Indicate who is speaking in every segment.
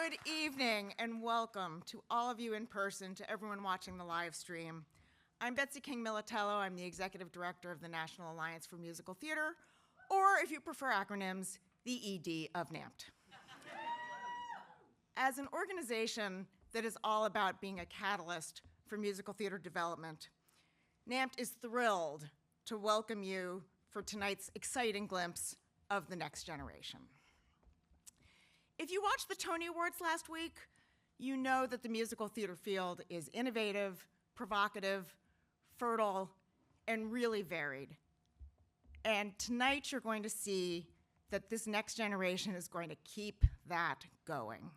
Speaker 1: Good evening and welcome to all of you in person, to everyone watching the live stream. I'm Betsy King-Militello. I'm the Executive Director of the National Alliance for Musical Theater, or if you prefer acronyms, the ED of NAMT. As an organization that is all about being a catalyst for musical theater development, NAMT is thrilled to welcome you for tonight's exciting glimpse of the next generation. If you watched the Tony Awards last week, you know that the musical theater field is innovative, provocative, fertile, and really varied. And tonight you're going to see that this next generation is going to keep that going.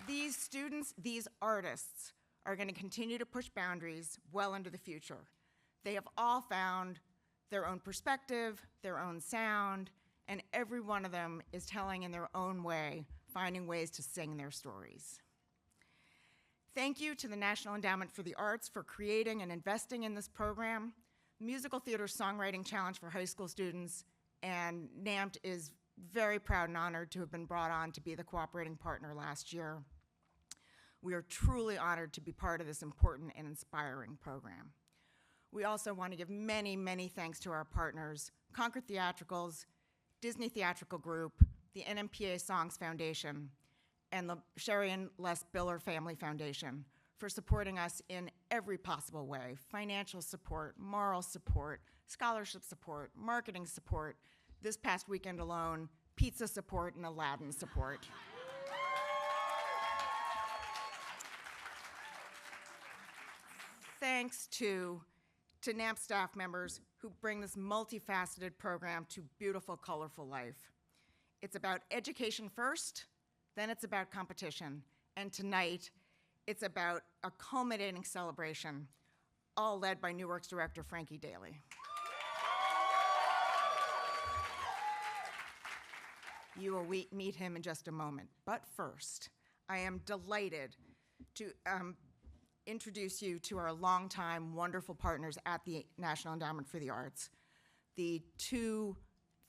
Speaker 1: These students, these artists, are going to continue to push boundaries well into the future. They have all found their own perspective, their own sound, and every one of them is telling in their own way, finding ways to sing their stories. Thank you to the National Endowment for the Arts for creating and investing in this program, Musical Theater Songwriting Challenge for high school students, and NAMT is very proud and honored to have been brought on to be the cooperating partner last year. We are truly honored to be part of this important and inspiring program. We also want to give many, many thanks to our partners, Concord Theatricals, Disney Theatrical Group, the NMPA S.O.N.G.S Foundation, and the Sheri and Les Biller Family Foundation for supporting us in every possible way: financial support, moral support, scholarship support, marketing support, this past weekend alone, pizza support and Aladdin support. Thanks to NAMP staff members who bring this multifaceted program to beautiful, colorful life. It's about education first, then it's about competition, and tonight it's about a culminating celebration, all led by New Works director Frankie Daly. You will meet him in just a moment, but first, I am delighted to introduce you to our longtime wonderful partners at the National Endowment for the Arts, the two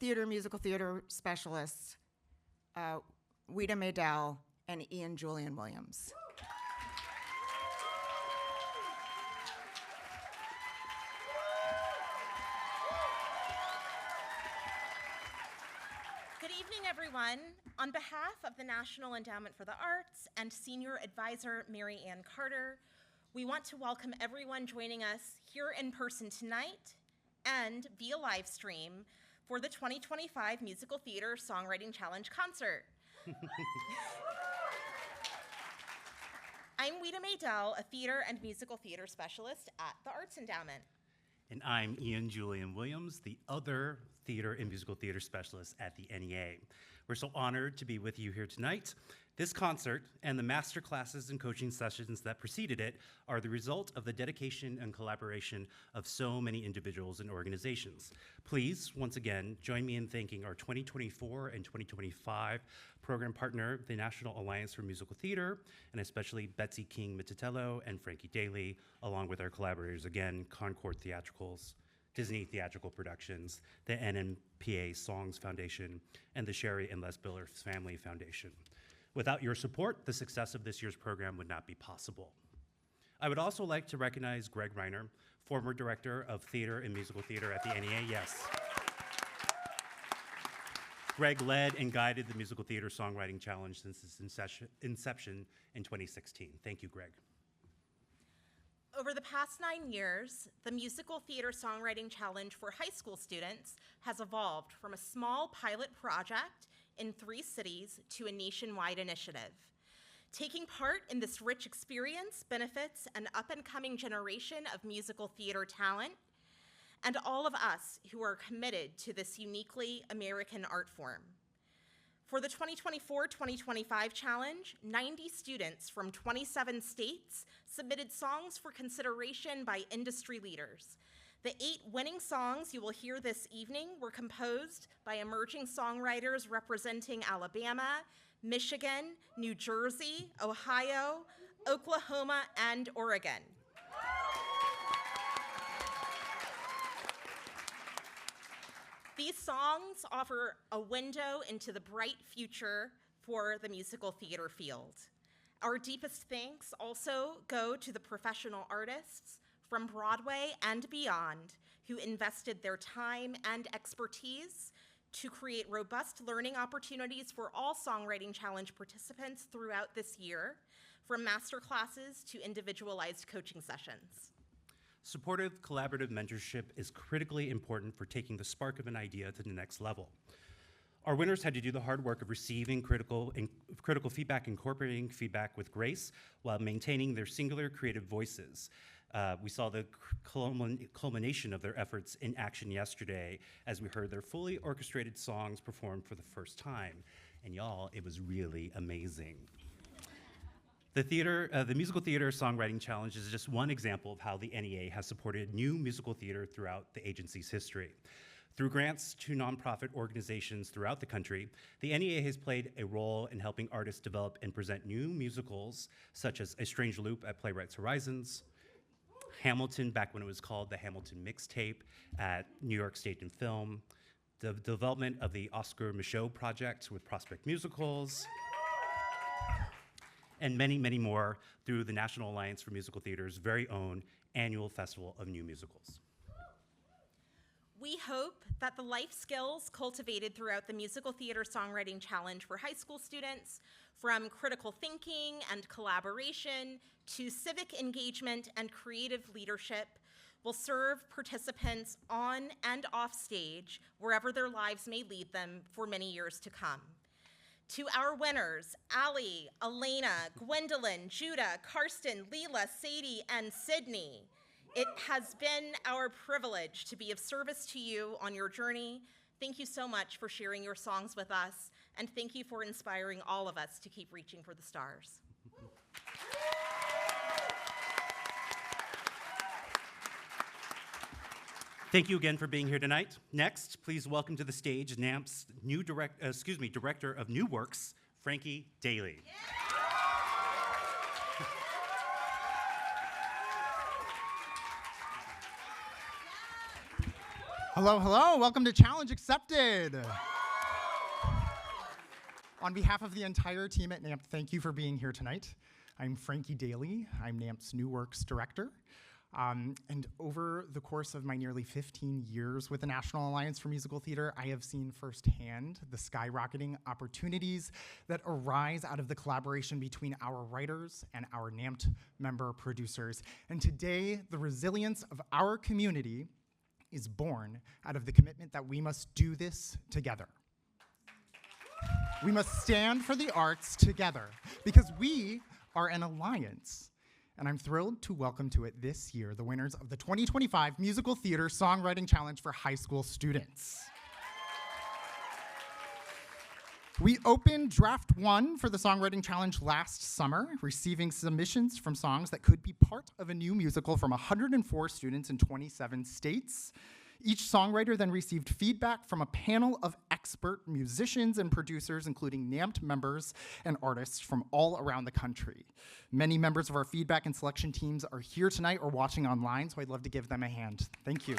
Speaker 1: musical theater specialists, Wida Maydell and Ian Julian Williams.
Speaker 2: Good evening, everyone. On behalf of the National Endowment for the Arts and Senior Advisor Mary Ann Carter, we want to welcome everyone joining us here in person tonight and via live stream for the 2025 Musical Theater Songwriting Challenge concert. I'm Wida Maydell, a theater and musical theater specialist at the Arts Endowment.
Speaker 3: And I'm Ian Julian Williams, the other theater and musical theater specialist at the NEA. We're so honored to be with you here tonight. This concert and the master classes and coaching sessions that preceded it are the result of the dedication and collaboration of so many individuals and organizations. Please, once again, join me in thanking our 2024 and 2025 program partner, the National Alliance for Musical Theater, and especially Betsy King-Militello and Frankie Daly, along with our collaborators again, Concord Theatricals, Disney Theatrical Productions, the NMPA S.O.N.G.S Foundation, and the Sheri and Les Biller Family Foundation. Without your support, the success of this year's program would not be possible. I would also like to recognize Greg Reiner, former Director of Theater and Musical Theater at the NEA, yes. Greg led and guided the Musical Theater Songwriting Challenge since its inception in 2016. Thank you, Greg.
Speaker 2: Over the past 9 years, the Musical Theater Songwriting Challenge for high school students has evolved from a small pilot project in 3 cities to a nationwide initiative. Taking part in this rich experience benefits an up-and-coming generation of musical theater talent and all of us who are committed to this uniquely American art form. For the 2024-2025 challenge, 90 students from 27 states submitted songs for consideration by industry leaders. The 8 winning songs you will hear this evening were composed by emerging songwriters representing Alabama, Michigan, New Jersey, Ohio, Oklahoma, and Oregon. These songs offer a window into the bright future for the musical theater field. Our deepest thanks also go to the professional artists from Broadway and beyond who invested their time and expertise to create robust learning opportunities for all Songwriting Challenge participants throughout this year, from master classes to individualized coaching sessions.
Speaker 3: Supportive, collaborative mentorship is critically important for taking the spark of an idea to the next level. Our winners had to do the hard work of receiving critical feedback, incorporating feedback with grace, while maintaining their singular creative voices. We saw the culmination of their efforts in action yesterday as we heard their fully orchestrated songs performed for the first time. And y'all, it was really amazing. The Musical Theater Songwriting Challenge is just one example of how the NEA has supported new musical theater throughout the agency's history. Through grants to nonprofit organizations throughout the country, the NEA has played a role in helping artists develop and present new musicals, such as A Strange Loop at Playwrights Horizons, Hamilton, back when it was called the Hamilton Mixtape at New York State and Film, the development of the Oscar Michaud Project with Prospect Musicals, and many, many more through the National Alliance for Musical Theater's very own annual Festival of New Musicals.
Speaker 2: We hope that the life skills cultivated throughout the Musical Theater Songwriting Challenge for high school students, from critical thinking and collaboration to civic engagement and creative leadership, will serve participants on and off stage, wherever their lives may lead them, for many years to come. To our winners, Allie, Elena, Gwendolyn, Judah, Karsten, Leela, Sadie, and Sydney, it has been our privilege to be of service to you on your journey. Thank you so much for sharing your songs with us, and thank you for inspiring all of us to keep reaching for the stars.
Speaker 3: Thank you again for being here tonight. Next, please welcome to the stage NAMT's new Director of New Works, Frankie Daly. Yeah.
Speaker 4: Hello, hello, welcome to Challenge Accepted. On behalf of the entire team at NAMT, thank you for being here tonight. I'm Frankie Daly, I'm NAMT's New Works Director. And over the course of my nearly 15 years with the National Alliance for Musical Theater, I have seen firsthand the skyrocketing opportunities that arise out of the collaboration between our writers and our NAMT member producers. And today, the resilience of our community is born out of the commitment that we must do this together. We must stand for the arts together because we are an alliance. And I'm thrilled to welcome to it this year the winners of the 2025 Musical Theater Songwriting Challenge for high school students. We opened Draft 1 for the Songwriting Challenge last summer, receiving submissions from songs that could be part of a new musical from 104 students in 27 states. Each songwriter then received feedback from a panel of expert musicians and producers, including NAMT members and artists from all around the country. Many members of our feedback and selection teams are here tonight or watching online, so I'd love to give them a hand. Thank you.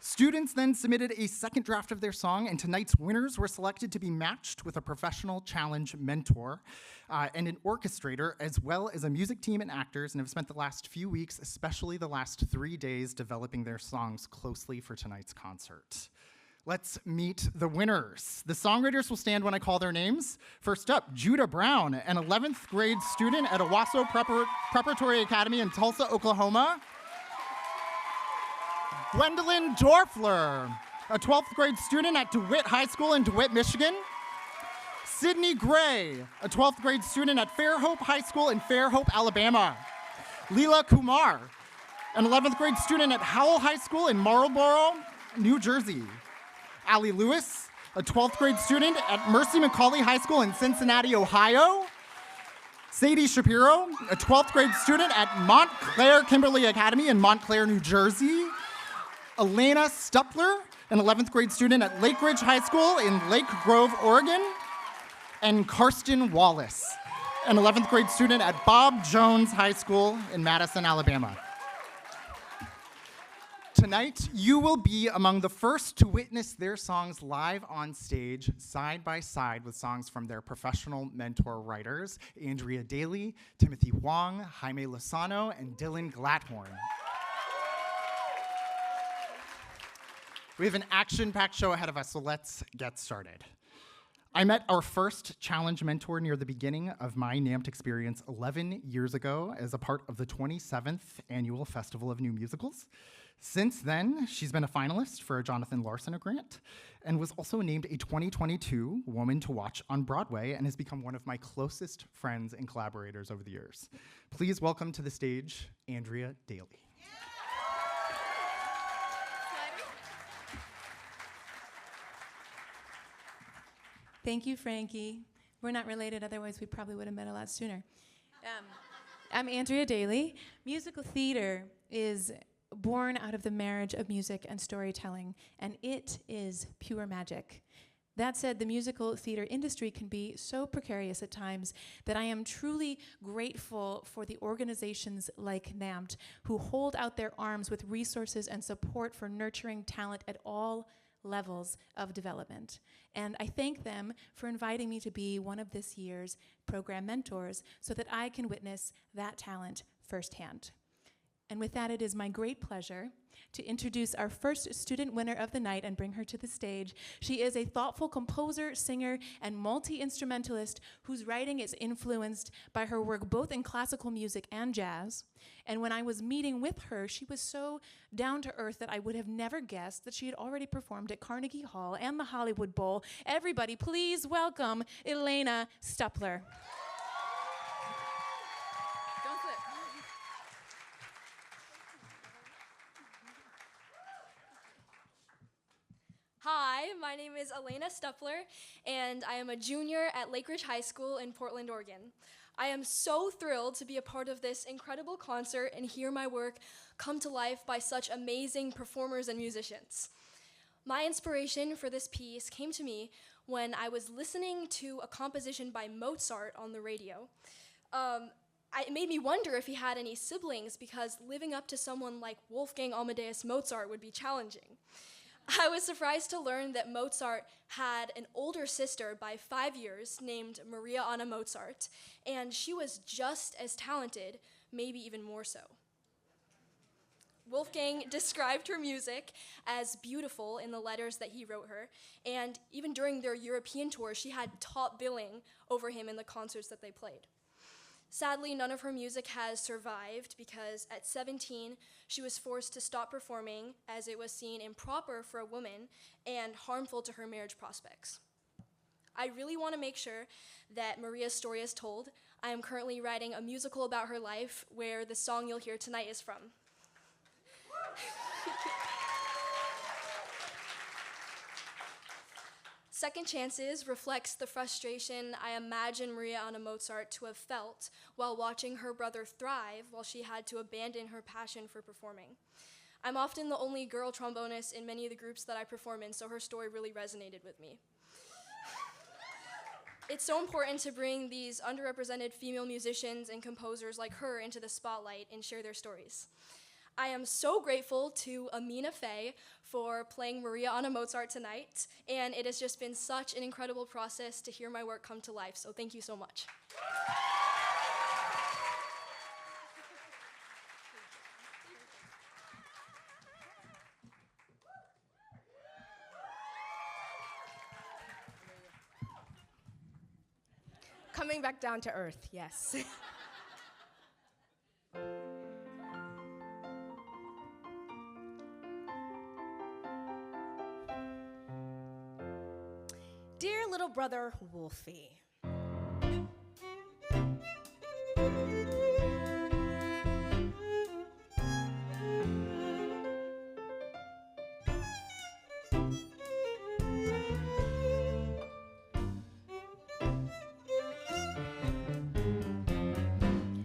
Speaker 4: Students then submitted a second draft of their song, and tonight's winners were selected to be matched with a professional challenge mentor and an orchestrator, as well as a music team and actors, and have spent the last few weeks, especially the last 3 days, developing their songs closely for tonight's concert. Let's meet the winners. The songwriters will stand when I call their names. First up, Judah Brown, an 11th grade student at Owasso Preparatory Academy in Tulsa, Oklahoma. Gwendolyn Dorfler, a 12th grade student at DeWitt High School in DeWitt, Michigan. Sydney Gray, a 12th grade student at Fairhope High School in Fairhope, Alabama. Leela Kumar, an 11th grade student at Howell High School in Marlboro, New Jersey. Allie Lewis, a 12th grade student at Mercy McCauley High School in Cincinnati, Ohio. Sadie Shapiro, a 12th grade student at Montclair Kimberly Academy in Montclair, New Jersey. Elena Stupler, an 11th grade student at Lake Ridge High School in Lake Grove, Oregon. And Karsten Wallace, an 11th grade student at Bob Jones High School in Madison, Alabama. Tonight, you will be among the first to witness their songs live on stage, side by side with songs from their professional mentor writers, Andrea Daly, Timothy Wong, Jaime Lozano, and Dylan Glatthorn. We have an action-packed show ahead of us, so let's get started. I met our first challenge mentor near the beginning of my NAMT experience 11 years ago as a part of the 27th Annual Festival of New Musicals. Since then, she's been a finalist for a Jonathan Larson grant and was also named a 2022 Woman to Watch on Broadway and has become one of my closest friends and collaborators over the years. Please welcome to the stage, Andrea Daly.
Speaker 5: Thank you, Frankie. We're not related, otherwise we probably would have met a lot sooner. I'm Andrea Daly. Musical theater is born out of the marriage of music and storytelling, and it is pure magic. That said, the musical theater industry can be so precarious at times that I am truly grateful for the organizations like NAMT who hold out their arms with resources and support for nurturing talent at all levels of development. And I thank them for inviting me to be one of this year's program mentors so that I can witness that talent firsthand. And with that, it is my great pleasure to introduce our first student winner of the night and bring her to the stage. She is a thoughtful composer, singer, and multi-instrumentalist whose writing is influenced by her work both in classical music and jazz. And when I was meeting with her, she was so down to earth that I would have never guessed that she had already performed at Carnegie Hall and the Hollywood Bowl. Everybody, please welcome Elena Stupler.
Speaker 6: Hi, my name is Elena Stupler, and I am a junior at Lake Ridge High School in Portland, Oregon. I am so thrilled to be a part of this incredible concert and hear my work come to life by such amazing performers and musicians. My inspiration for this piece came to me when I was listening to a composition by Mozart on the radio. It made me wonder if he had any siblings, because living up to someone like Wolfgang Amadeus Mozart would be challenging. I was surprised to learn that Mozart had an older sister by 5 years named Maria Anna Mozart, and she was just as talented, maybe even more so. Wolfgang described her music as beautiful in the letters that he wrote her, and even during their European tour, she had top billing over him in the concerts that they played. Sadly, none of her music has survived because at 17, she was forced to stop performing as it was seen improper for a woman and harmful to her marriage prospects. I really want to make sure that Maria's story is told. I am currently writing a musical about her life where the song you'll hear tonight is from. Second Chances reflects the frustration I imagine Maria Anna Mozart to have felt while watching her brother thrive while she had to abandon her passion for performing. I'm often the only girl trombonist in many of the groups that I perform in, so her story really resonated with me. It's so important to bring these underrepresented female musicians and composers like her into the spotlight and share their stories. I am so grateful to Amina Faye for playing Maria Anna Mozart tonight, and it has just been such an incredible process to hear my work come to life, so thank you so much.
Speaker 7: Coming back down to earth, yes. Dear little brother Wolfie,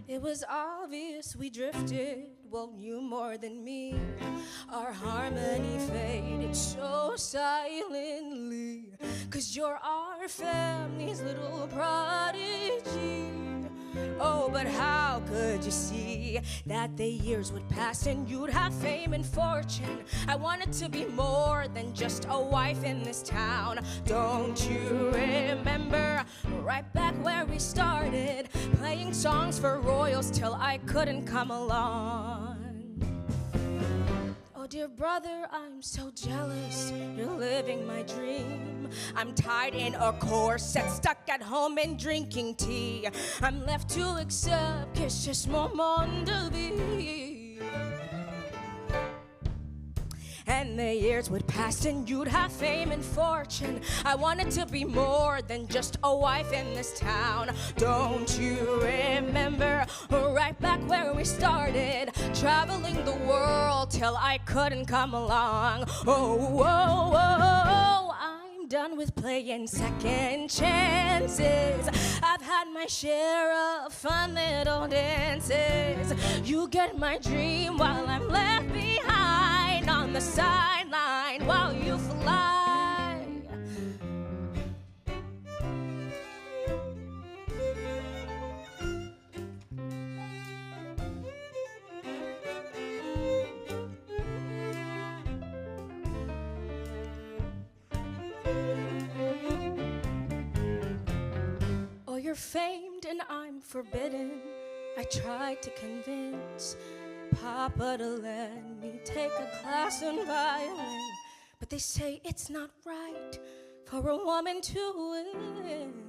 Speaker 7: it was obvious we drifted, well, you more than me. Our harmony faded so silently, 'cause you're our family's little prodigy. Oh, but how could you see that the years would pass and you'd have fame and fortune? I wanted to be more than just a wife in this town. Don't you remember right back where we started, playing songs for royals till I couldn't come along? Oh, dear brother, I'm so jealous. You're living my dream. I'm tied in a corset, stuck at home and drinking tea. I'm left to accept que c'est mon monde de vie. And the years would pass and you'd have fame and fortune. I wanted to be more than just a wife in this town. Don't you remember right back where we started, traveling the world till I couldn't come along? Oh, oh, oh, I'm done with playing second chances. I've had my share of fun little dances. You get my dream while I'm left behind on the sideline while you fly. Oh, you're famed and I'm forbidden. I tried to convince Papa to let me take a class in violin, but they say it's not right for a woman to win.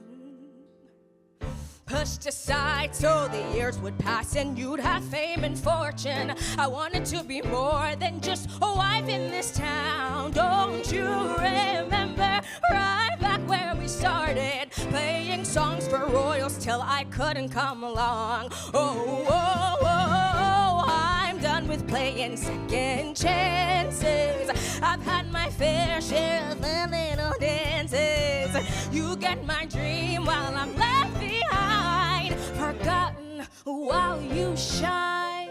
Speaker 7: Pushed aside so the years would pass and you'd have fame and fortune. I wanted to be more than just a wife in this town. Don't you remember right back where we started, playing songs for royals till I couldn't come along? Oh, oh, oh, oh, I'm done with playing second chances. I've had my fair share of the little dances. You get my dream while I'm left behind, forgotten while you shine,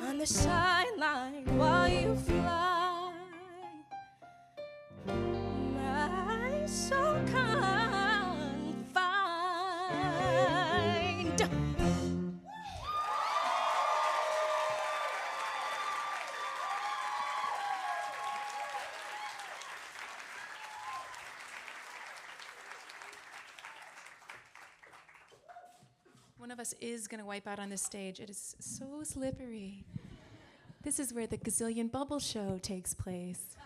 Speaker 7: on the sideline while you fly. My so confined.
Speaker 5: One of us is going to wipe out on this stage. It is so slippery. This is where the gazillion bubble show takes place.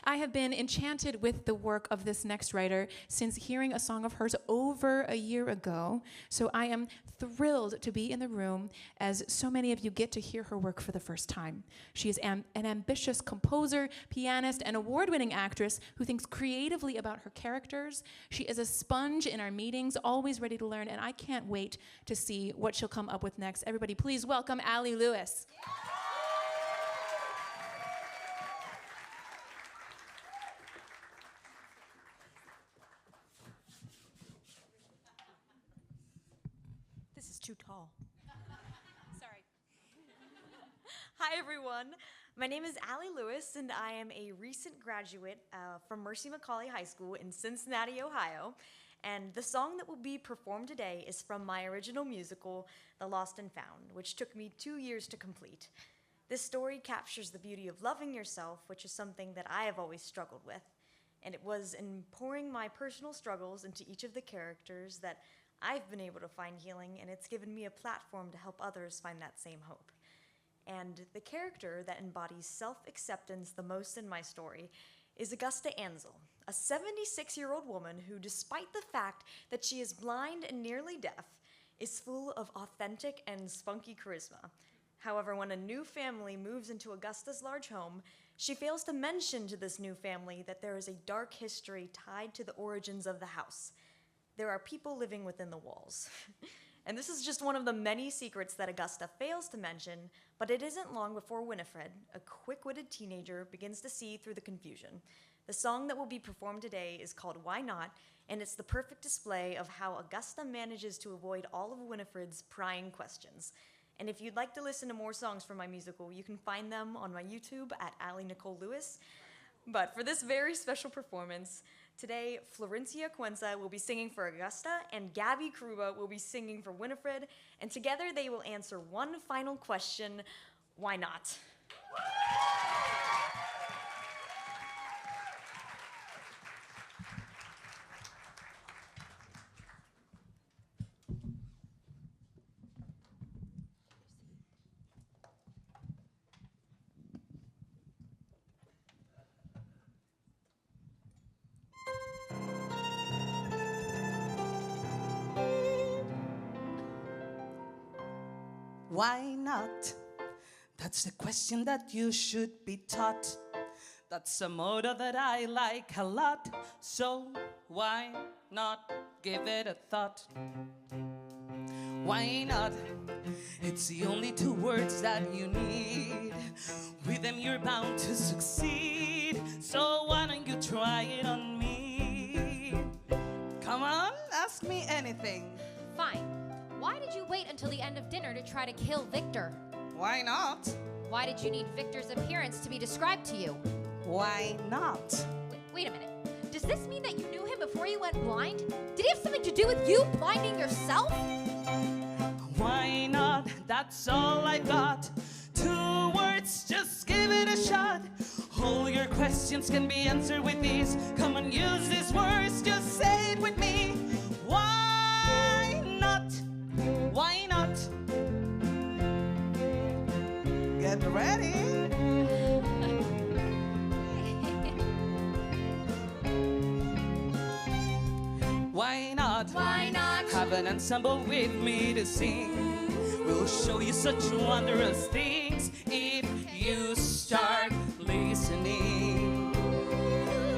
Speaker 5: I have been enchanted with the work of this next writer since hearing a song of hers over a year ago. So I am thrilled to be in the room as so many of you get to hear her work for the first time. She is an ambitious composer, pianist, and award-winning actress who thinks creatively about her characters. She is a sponge in our meetings, always ready to learn, and I can't wait to see what she'll come up with next. Everybody, please welcome Allie Lewis.
Speaker 8: Too tall. Sorry. Hi, everyone. My name is Allie Lewis, and I am a recent graduate from Mercy McCauley High School in Cincinnati, Ohio. And the song that will be performed today is from my original musical, The Lost and Found, which took me 2 years to complete. This story captures the beauty of loving yourself, which is something that I have always struggled with. And it was in pouring my personal struggles into each of the characters that I've been able to find healing, and it's given me a platform to help others find that same hope. And the character that embodies self-acceptance the most in my story is Augusta Ansel, a 76-year-old woman who, despite the fact that she is blind and nearly deaf, is full of authentic and spunky charisma. However, when a new family moves into Augusta's large home, she fails to mention to this new family that there is a dark history tied to the origins of the house. There are people living within the walls. And this is just one of the many secrets that Augusta fails to mention, but it isn't long before Winifred, a quick-witted teenager, begins to see through the confusion. The song that will be performed today is called Why Not, and it's the perfect display of how Augusta manages to avoid all of Winifred's prying questions. And if you'd like to listen to more songs from my musical, you can find them on my YouTube at Allie Nicole Lewis. But for this very special performance, Today, Florencia Cuenza will be singing for Augusta, and Gabby Kruba will be singing for Winifred, and together they will answer one final question: why not?
Speaker 9: Why not? That's the question that you should be taught. That's a motto that I like a lot. So why not give it a thought? Why not? It's the only two words that you need. With them you're bound to succeed. So why don't you try it on me? Come on, ask me anything.
Speaker 10: Fine. Why did you wait until the end of dinner to try to kill Victor?
Speaker 9: Why not?
Speaker 10: Why did you need Victor's appearance to be described to you?
Speaker 9: Why not?
Speaker 10: Wait a minute. Does this mean that you knew him before you went blind? Did he have something to do with you blinding yourself?
Speaker 9: Why not? That's all I got. 2 words, just give it a shot. All your questions can be answered with these. Come on, use these words, just say it with me. Why not? Why not? Get ready. Why not?
Speaker 10: Why not?
Speaker 9: Have an ensemble with me to sing. We'll show you such wondrous things if you start listening.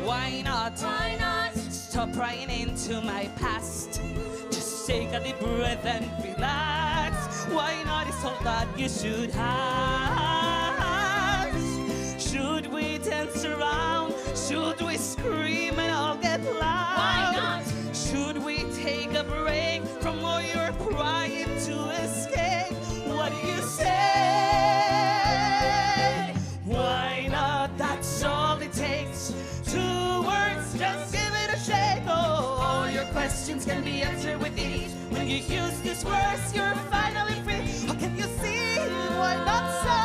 Speaker 9: Why not?
Speaker 10: Why not?
Speaker 9: Stop prying into my past. Just take a deep breath and relax. Why not is all that you should have. Should we dance around? Should we scream and all get loud?
Speaker 10: Why not?
Speaker 9: Should we take a break from all your pride to escape? What do you say? Why not? That's all it takes. 2 words, just give it a shake. Oh, all your questions can be answered with ease. When you use these words, you're finally free. How can you see? Why not so?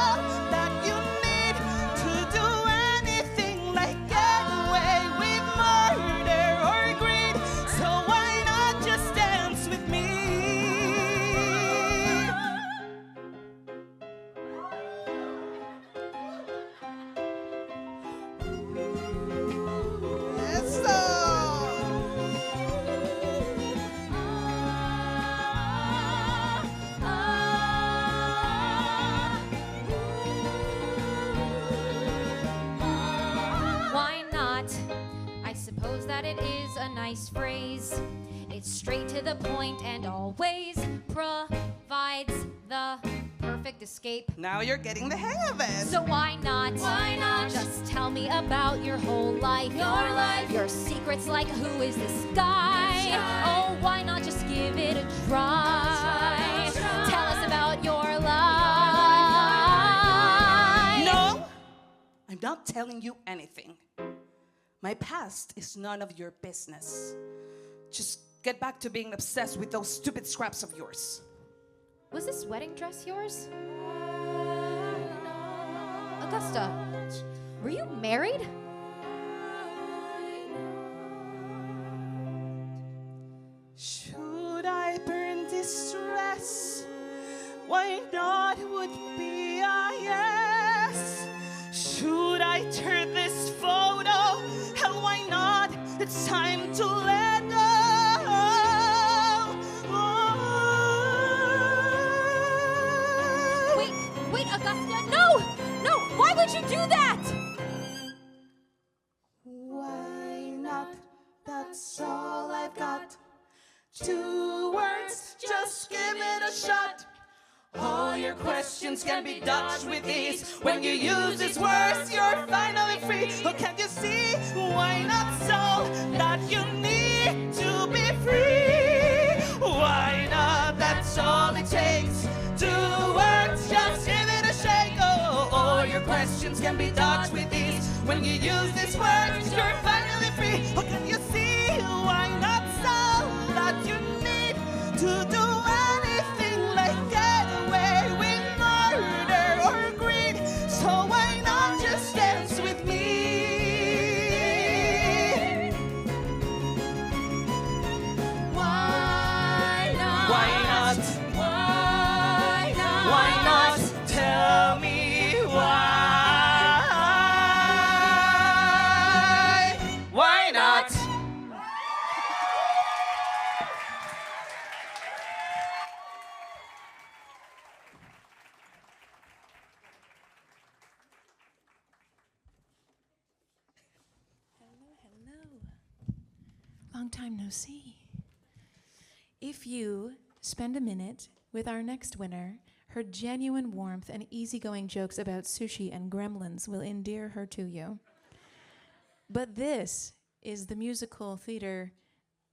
Speaker 9: That you need to do anything like get away with murder or greed. So why not just dance with me? Yes,
Speaker 10: Why not? I suppose that it is a nice phrase. It's straight to the point and always provides the perfect escape.
Speaker 9: Now you're getting the hang of it.
Speaker 10: So why not?
Speaker 7: Why not?
Speaker 10: Just tell me about your whole life. Your secrets, like who is this guy? Oh, why not just give it a try? Tell us about your life.
Speaker 9: No, I'm not telling you anything. My past is none of your business. Just get back to being obsessed with those stupid scraps of yours.
Speaker 10: Was this wedding dress yours? Augusta, were you married?
Speaker 9: Should I burn this dress? Why not would be a yes. Should I turn this photo? Hell, why not? It's time to let go.
Speaker 10: Wait, Augusta, no! No, why would you do that?
Speaker 9: Why not? That's all I've got. 2 words, just give it a shot. All your questions can be dodged with ease. When you use these words, you're finally free. Oh, can't you see? Why not so that you need to be free? Why not? That's all it takes. 2 words, just give it a shake. Oh, all your questions can be dodged with ease. When you use these words, you're finally free. Oh, can you see?
Speaker 5: Long time no see. If you spend a minute with our next winner, her genuine warmth and easygoing jokes about sushi and gremlins will endear her to you. But this is the musical theater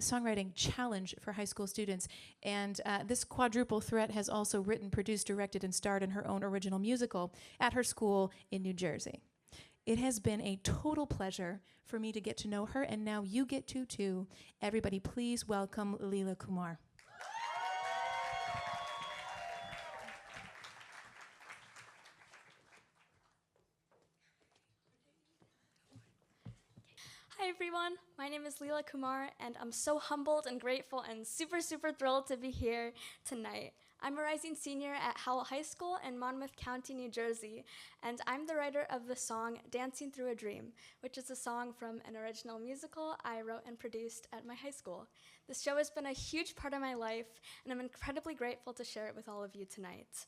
Speaker 5: songwriting challenge for high school students. And this quadruple threat has also written, produced, directed, and starred in her own original musical at her school in New Jersey. It has been a total pleasure for me to get to know her, and now you get to too. Everybody, please welcome Leela Kumar.
Speaker 11: Hi everyone, my name is Leela Kumar, and I'm so humbled and grateful and super thrilled to be here tonight. I'm a rising senior at Howell High School in Monmouth County, New Jersey, and I'm the writer of the song Dancing Through a Dream, which is a song from an original musical I wrote and produced at my high school. This show has been a huge part of my life, and I'm incredibly grateful to share it with all of you tonight.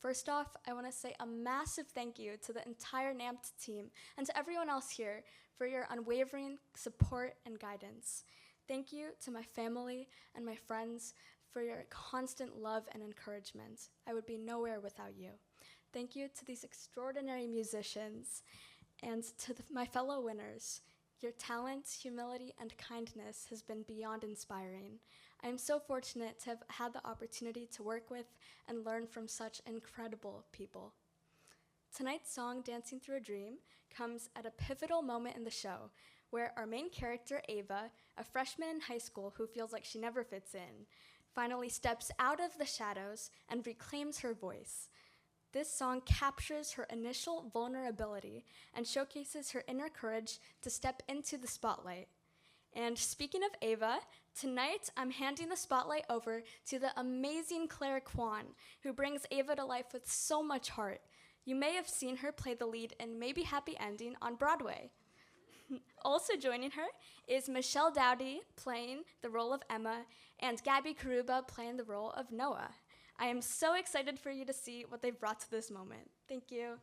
Speaker 11: First off, I want to say a massive thank you to the entire NAMT team and to everyone else here for your unwavering support and guidance. Thank you to my family and my friends for your constant love and encouragement. I would be nowhere without you. Thank you to these extraordinary musicians and to my fellow winners. Your talent, humility, and kindness has been beyond inspiring. I am so fortunate to have had the opportunity to work with and learn from such incredible people. Tonight's song, Dancing Through a Dream, comes at a pivotal moment in the show, where our main character, Ava, a freshman in high school who feels like she never fits in, finally steps out of the shadows and reclaims her voice. This song captures her initial vulnerability and showcases her inner courage to step into the spotlight. And speaking of Ava, tonight I'm handing the spotlight over to the amazing Claire Kwan, who brings Ava to life with so much heart. You may have seen her play the lead in Maybe Happy Ending on Broadway. Also joining her is Michelle Dowdy playing the role of Emma and Gabby Karuba playing the role of Noah. I am so excited for you to see what they've brought to this moment. Thank you.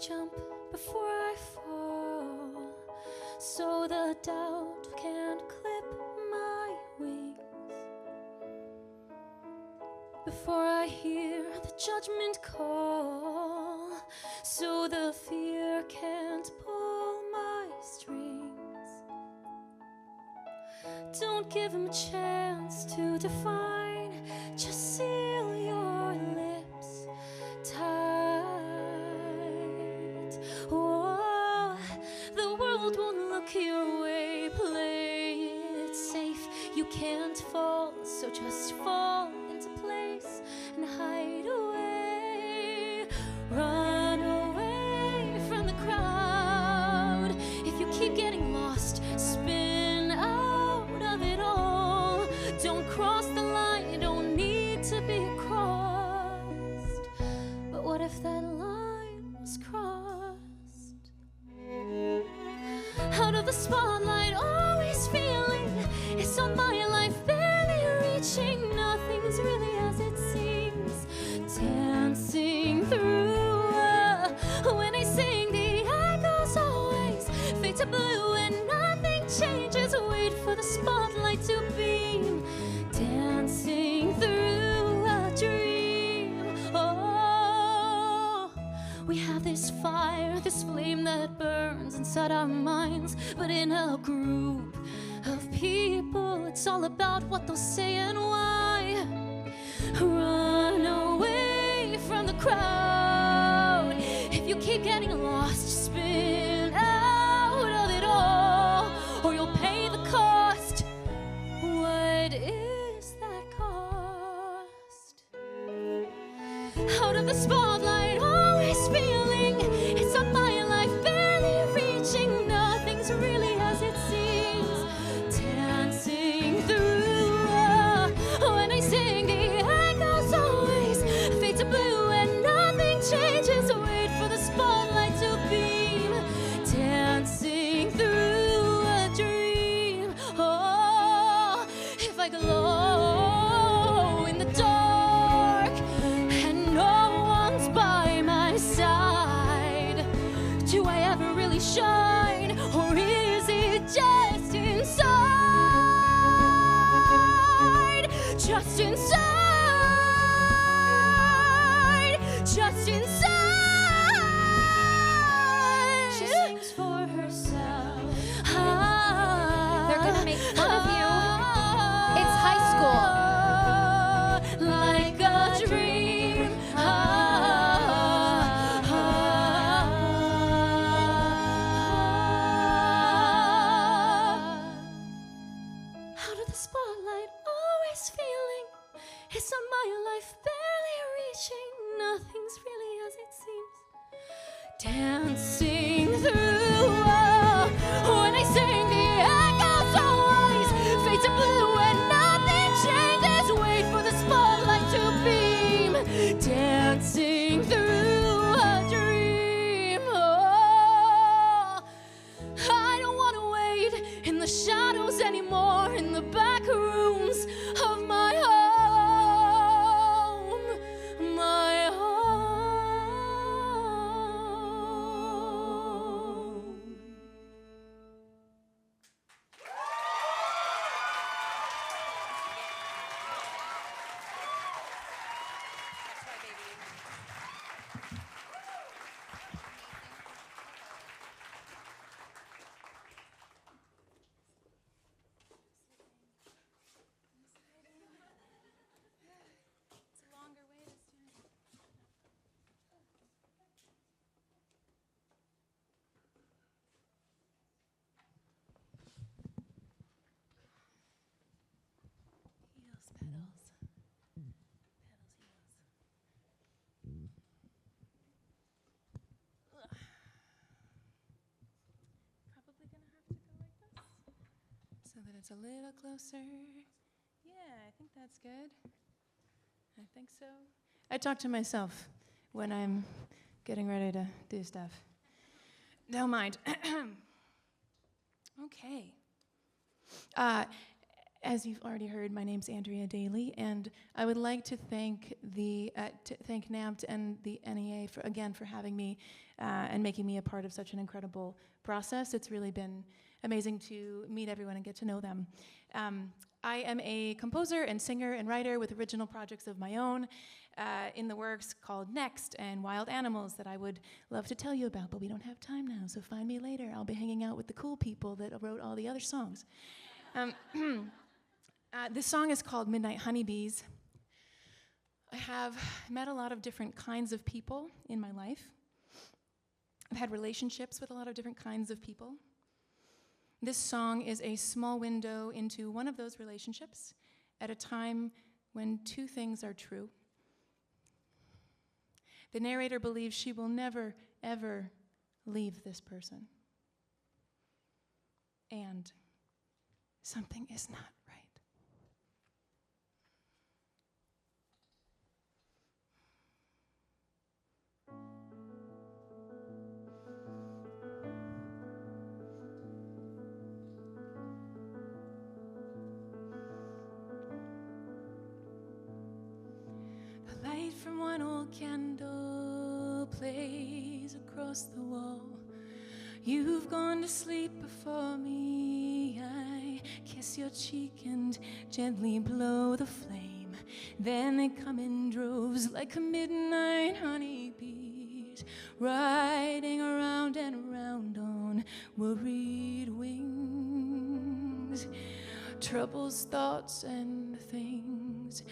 Speaker 12: Jump before I fall, so the doubt can't clip my wings. Before I hear the judgment call, so the fear can't pull my strings. Don't give him a chance to define, just seal your lips tight. Oh, the world won't look your way, play it safe. You can't fall, so just fall into place and hide away. Run away from the crowd. If you keep getting lost, spin out of it all. Don't cross the line, you don't need to be crossed. But what if that line was crossed? Out of the spotlight, always feeling it's on my life, barely reaching. Nothing's really as it seems. Dancing through when I sing, the echoes always fade to blue, and nothing changes. Wait for the spotlight to beam. Dancing through a dream. Oh, we have this fire, this flame that burns inside our minds, but in a group of people, it's all about what they'll say and why. Run away from the crowd. If you keep getting lost, spin out of it all, or you'll pay the cost. What is that cost? out of the spotlight, always feeling it's on my life, barely reaching. Nothing's really as it seems. Dancing through when I sing, the echoes always fade to blue, and nothing changes. Wait for the spotlight to beam. Dancing through a dream. Oh, if I glow in the dark and no one's by my side, do I ever really shine, or is it just inside? Just inside, just inside.
Speaker 10: She sings for herself. They're gonna make fun of you. It's high school.
Speaker 12: Like a dream. Out of the spotlight, always feeling it's on my life, barely reaching. Nothing's really as it seems. Dancing through when I sing, the echoes always fade to blue, and nothing changes. Wait for the spotlight to beam. Dancing through a dream. Oh, I don't want to wait in the shadows anymore, in the back rooms of my home, my home. Probably gonna have to go like this so that it's a little closer. Yeah, I think that's good. I think so. I talk to myself when I'm getting ready to do stuff. Don't mind. Okay. As you've already heard, my name's Andrea Daly, and I would like to thank thank NAMT and the NEA for having me and making me a part of such an incredible process. It's really been amazing to meet everyone and get to know them. I am a composer and singer and writer with original projects of my own in the works called Next and Wild Animals that I would love to tell you about, but we don't have time now, so find me later. I'll be hanging out with the cool people that wrote all the other songs. This song is called Midnight Honeybees. I have met a lot of different kinds of people in my life. I've had relationships with a lot of different kinds of people. This song is a small window into one of those relationships at a time when two things are true. The narrator believes she will never, ever leave this person. And something is not right. The light from one old candle plays across the wall. You've gone to sleep before me. I kiss your cheek and gently blow the flame. Then they come in droves like a midnight honeybees, riding around and around on worried wings. Troubles, thoughts, and things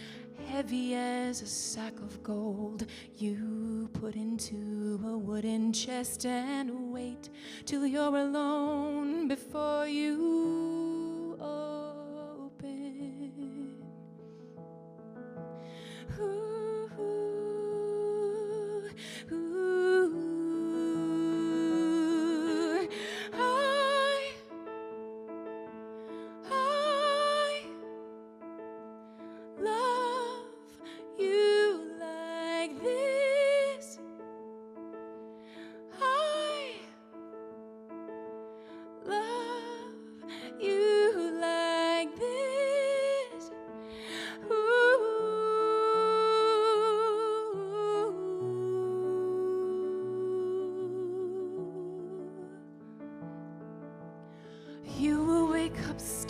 Speaker 12: heavy as a sack of gold you put into a wooden chest and wait till you're alone before you open. Ooh,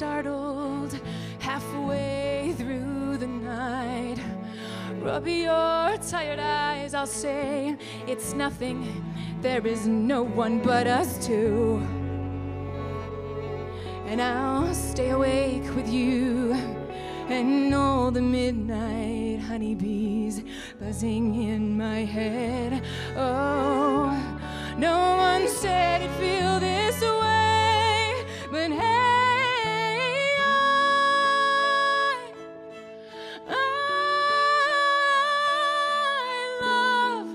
Speaker 5: startled halfway through the night. Rub your tired eyes, I'll say it's nothing. There is no one but us two. And I'll stay awake with you and all the midnight honeybees buzzing in my head. Oh, no one said it'd feel this way, but hey, I love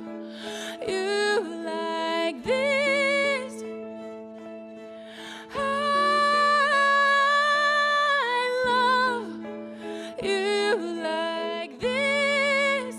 Speaker 5: you like this. I love you like this.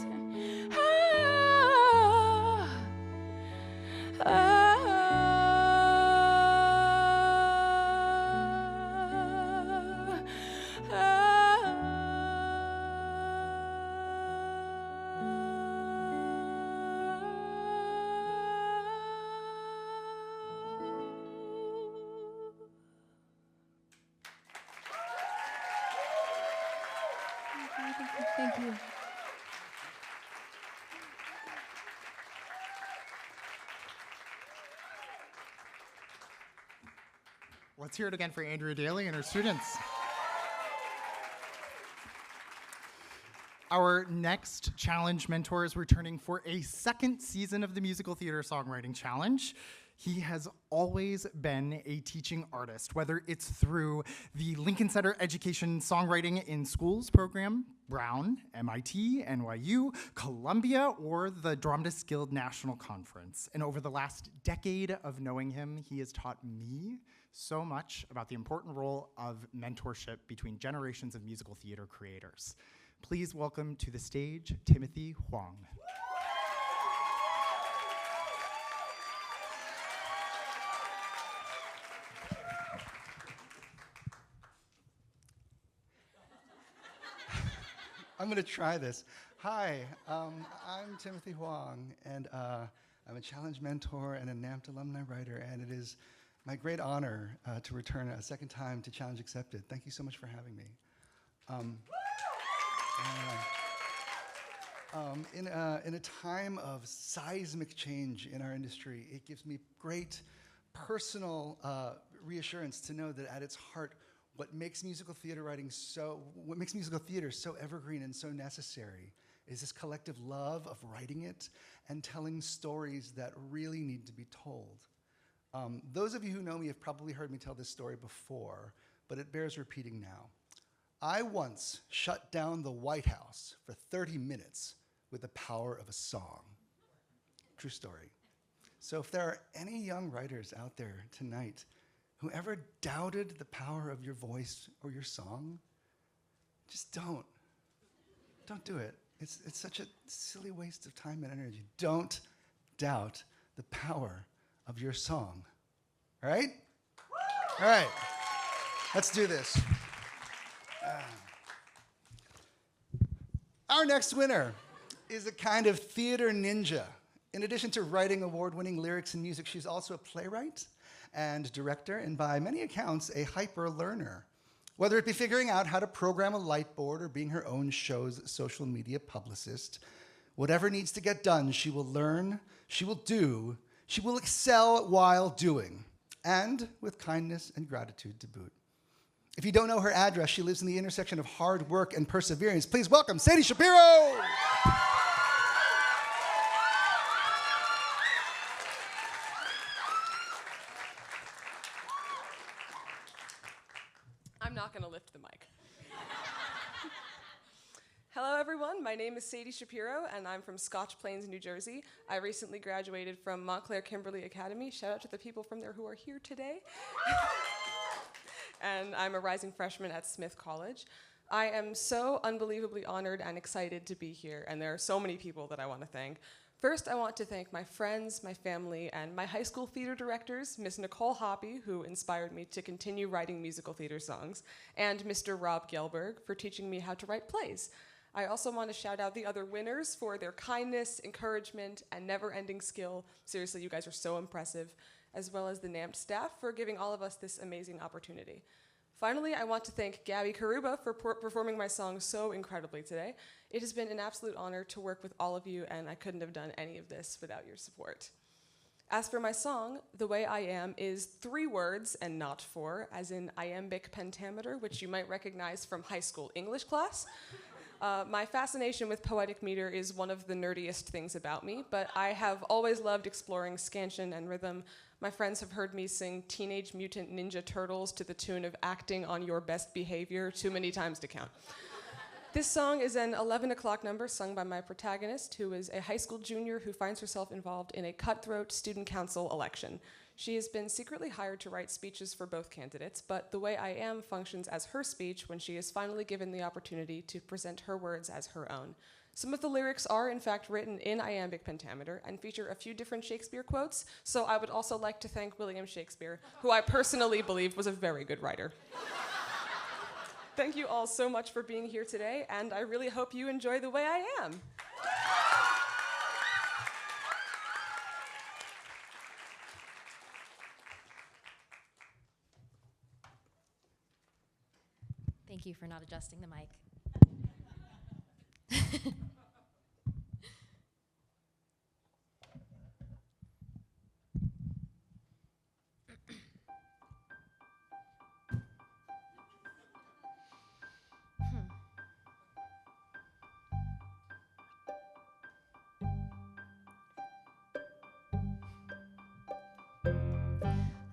Speaker 5: Thank you.
Speaker 4: Let's hear it again for Andrea Daly and her students. Our next challenge mentor is returning for a second season of the Musical Theater Songwriting Challenge. He has always been a teaching artist, whether it's through the Lincoln Center Education Songwriting in Schools program, Brown, MIT, NYU, Columbia, or the Dramatists Guild National Conference. And over the last decade of knowing him, he has taught me so much about the important role of mentorship between generations of musical theater creators. Please welcome to the stage, Timothy Huang.
Speaker 13: I'm going to try this. Hi, I'm Timothy Huang, and I'm a challenge mentor and a NAMT alumni writer, and it is my great honor to return a second time to Challenge Accepted. Thank you so much for having me. In a time of seismic change in our industry, it gives me great personal reassurance to know that at its heart, what makes musical theater so evergreen and so necessary is this collective love of writing it and telling stories that really need to be told. Those of you who know me have probably heard me tell this story before, but it bears repeating now. I once shut down the White House for 30 minutes with the power of a song. True story. So if there are any young writers out there tonight who ever doubted the power of your voice or your song, just don't. Don't do it. It's such a silly waste of time and energy. Don't doubt the power of your song. All right? All right. Let's do this. Our next winner is a kind of theater ninja. In addition to writing award-winning lyrics and music, she's also a playwright and director, and by many accounts, a hyper learner. Whether it be figuring out how to program a light board or being her own show's social media publicist, whatever needs to get done, she will learn, she will do, she will excel while doing, and with kindness and gratitude to boot. If you don't know her address, she lives in the intersection of hard work and perseverance. Please welcome Sadie Shapiro!
Speaker 14: I'm not going to lift the mic. Hello, everyone. My name is Sadie Shapiro, and I'm from Scotch Plains, New Jersey. I recently graduated from Montclair Kimberly Academy. Shout out to the people from there who are here today. And I'm a rising freshman at Smith College. I am so unbelievably honored and excited to be here, and there are so many people that I want to thank. First, I want to thank my friends, my family, and my high school theater directors, Miss Nicole Hoppy, who inspired me to continue writing musical theater songs, and Mr. Rob Gelberg for teaching me how to write plays. I also want to shout out the other winners for their kindness, encouragement, and never-ending skill. Seriously, you guys are so impressive, as well as the NAMT staff for giving all of us this amazing opportunity. Finally, I want to thank Gabby Karuba for performing my song so incredibly today. It has been an absolute honor to work with all of you, and I couldn't have done any of this without your support. As for my song, The Way I Am is 3 words and not 4, as in iambic pentameter, which you might recognize from high school English class. My fascination with poetic meter is one of the nerdiest things about me, but I have always loved exploring scansion and rhythm. My friends have heard me sing Teenage Mutant Ninja Turtles to the tune of Acting on Your Best Behavior too many times to count. This song is an 11 o'clock number sung by my protagonist, who is a high school junior who finds herself involved in a cutthroat student council election. She has been secretly hired to write speeches for both candidates, but The Way I Am functions as her speech when she is finally given the opportunity to present her words as her own. Some of the lyrics are, in fact, written in iambic pentameter and feature a few different Shakespeare quotes, so I would also like to thank William Shakespeare, who I personally believe was a very good writer. Thank you all so much for being here today, and I really hope you enjoy The Way I Am.
Speaker 10: Thank you for not adjusting the mic.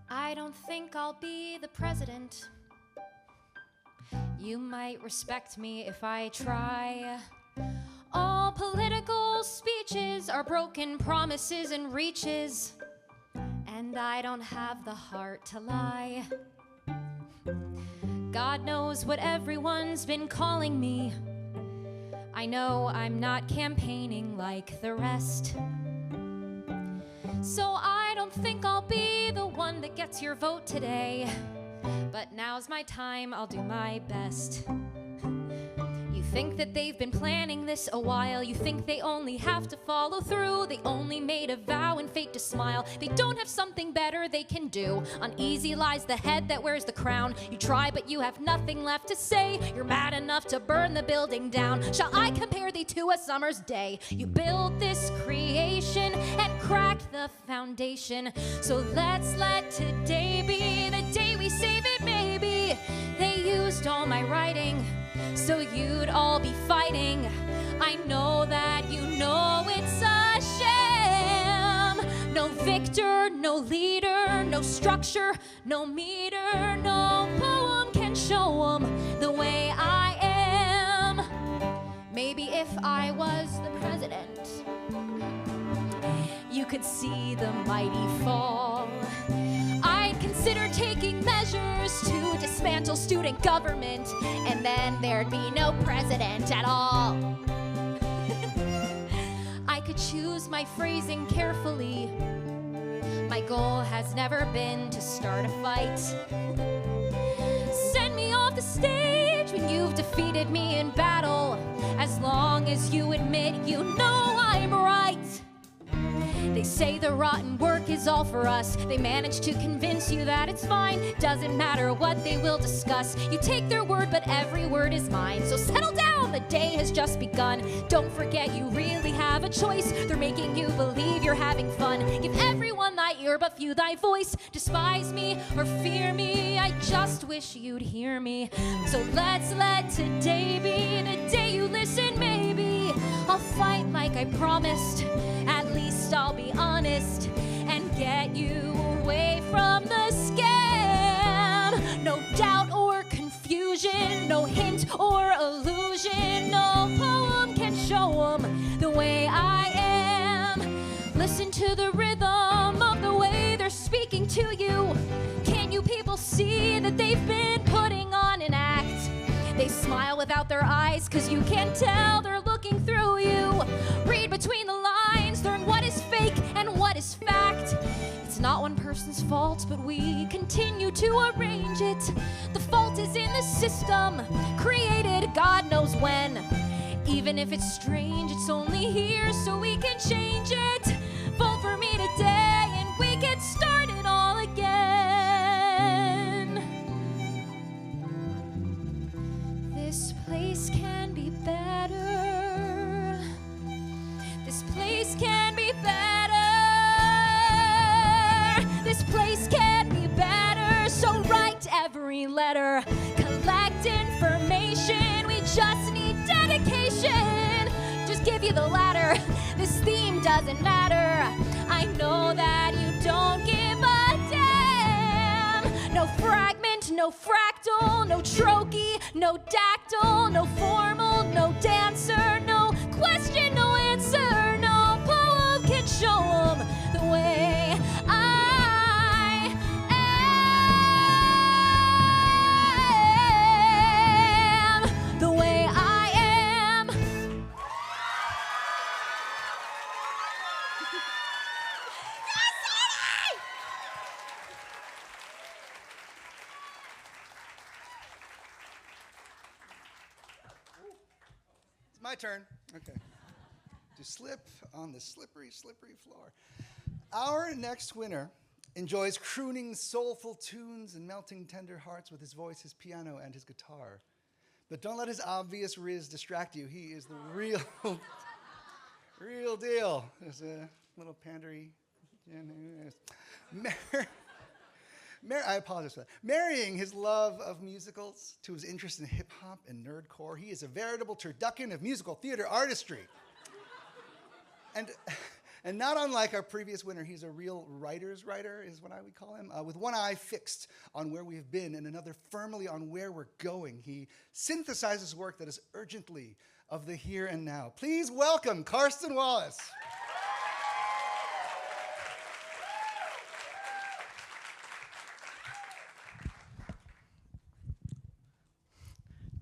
Speaker 10: I don't think I'll be the president. You might respect me if I try. All political speeches are broken promises and reaches, and I don't have the heart to lie. God knows what everyone's been calling me. I know I'm not campaigning like the rest. So I don't think I'll be the one that gets your vote today. But now's my time, I'll do my best. You think that they've been planning this a while. You think they only have to follow through. They only made a vow and faked a smile. They don't have something better they can do. Uneasy lies the head that wears the crown. You try, but you have nothing left to say. You're mad enough to burn the building down. Shall I compare thee to a summer's day? You build this creation and crack the foundation. So let's let today be the day we save it, maybe. They used all my writing, so you'd all be fighting. I know that you know it's a sham. No victor, no leader, no structure, no meter, no poem can show them the way I am. Maybe if I was the president, you could see the mighty fall. I'd consider taking measures to dismantle student government, and then there'd be no president at all. I could choose my phrasing carefully. My goal has never been to start a fight. Send me off the stage when you've defeated me in battle, as long as you admit you know I'm right. They say the rotten work is all for us. They manage to convince you that it's fine. Doesn't matter what they will discuss. You take their word, but every word is mine. So settle down, the day has just begun. Don't forget you really have a choice. They're making you believe you're having fun. Give everyone thy ear, but few thy voice. Despise me or fear me, I just wish you'd hear me. So let's let today be the day you listen, maybe. I'll fight like I promised. At least I'll be honest and get you away from the scam. No doubt or confusion, no hint or illusion. No poem can show them the way I am. Listen to the rhythm of the way they're speaking to you. Can you people see that they've been putting on an act? They smile without their eyes, 'cause you can't tell they're looking through you. Read between the lines, learn what is fake and what is fact. It's not one person's fault, but we continue to arrange it. The fault is in the system, created God knows when. Even if it's strange, it's only here so we can change it. Vote for me today and we can start it all again.
Speaker 12: This place can be better. This place can be better. This place can be better. So write every letter. Collect information. We just need dedication. Just give you the ladder. This theme doesn't matter. I know that you don't give a damn. No fragment, no fractal, no trochee, no dactyl, no formal, no dancer, no question, no answer, no poem can show 'em the way I am, the way I am.
Speaker 13: It's my turn. Okay. To slip on the slippery, slippery floor. Our next winner enjoys crooning soulful tunes and melting tender hearts with his voice, his piano, and his guitar. But don't let his obvious riz distract you. He is the real deal. There's a little pandery. I apologize for that. Marrying his love of musicals to his interest in hip-hop and nerdcore, he is a veritable turducken of musical theater artistry. And not unlike our previous winner, he's a real writer's writer, is what I would call him, with one eye fixed on where we've been and another firmly on where we're going. He synthesizes work that is urgently of the here and now. Please welcome Karsten Wallace.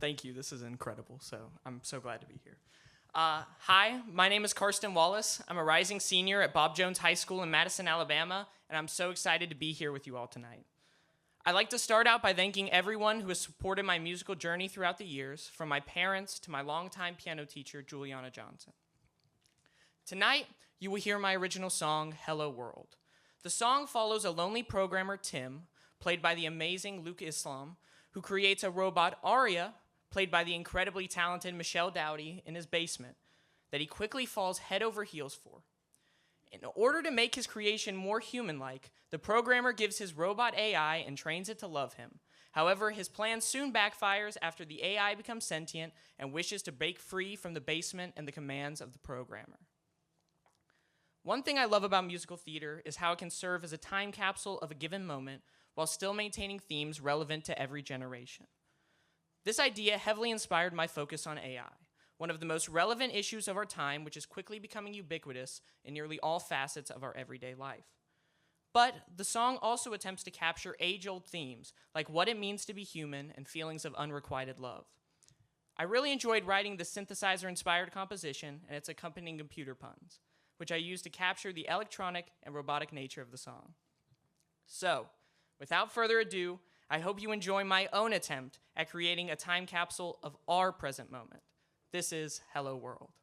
Speaker 15: Thank you. This is incredible. So I'm so glad to be here. Hi, my name is Karsten Wallace. I'm a rising senior at Bob Jones High School in Madison, Alabama, and I'm so excited to be here with you all tonight. I'd like to start out by thanking everyone who has supported my musical journey throughout the years, from my parents to my longtime piano teacher, Juliana Johnson. Tonight, you will hear my original song, Hello World. The song follows a lonely programmer, Tim, played by the amazing Luke Islam, who creates a robot, Aria, played by the incredibly talented Michelle Dowdy, in his basement, that he quickly falls head over heels for. In order to make his creation more human-like, the programmer gives his robot AI and trains it to love him. However, his plan soon backfires after the AI becomes sentient and wishes to break free from the basement and the commands of the programmer. One thing I love about musical theater is how it can serve as a time capsule of a given moment while still maintaining themes relevant to every generation. This idea heavily inspired my focus on AI, one of the most relevant issues of our time, which is quickly becoming ubiquitous in nearly all facets of our everyday life. But the song also attempts to capture age-old themes, like what it means to be human and feelings of unrequited love. I really enjoyed writing the synthesizer-inspired composition and its accompanying computer puns, which I used to capture the electronic and robotic nature of the song. So, without further ado, I hope you enjoy my own attempt at creating a time capsule of our present moment. This is Hello World.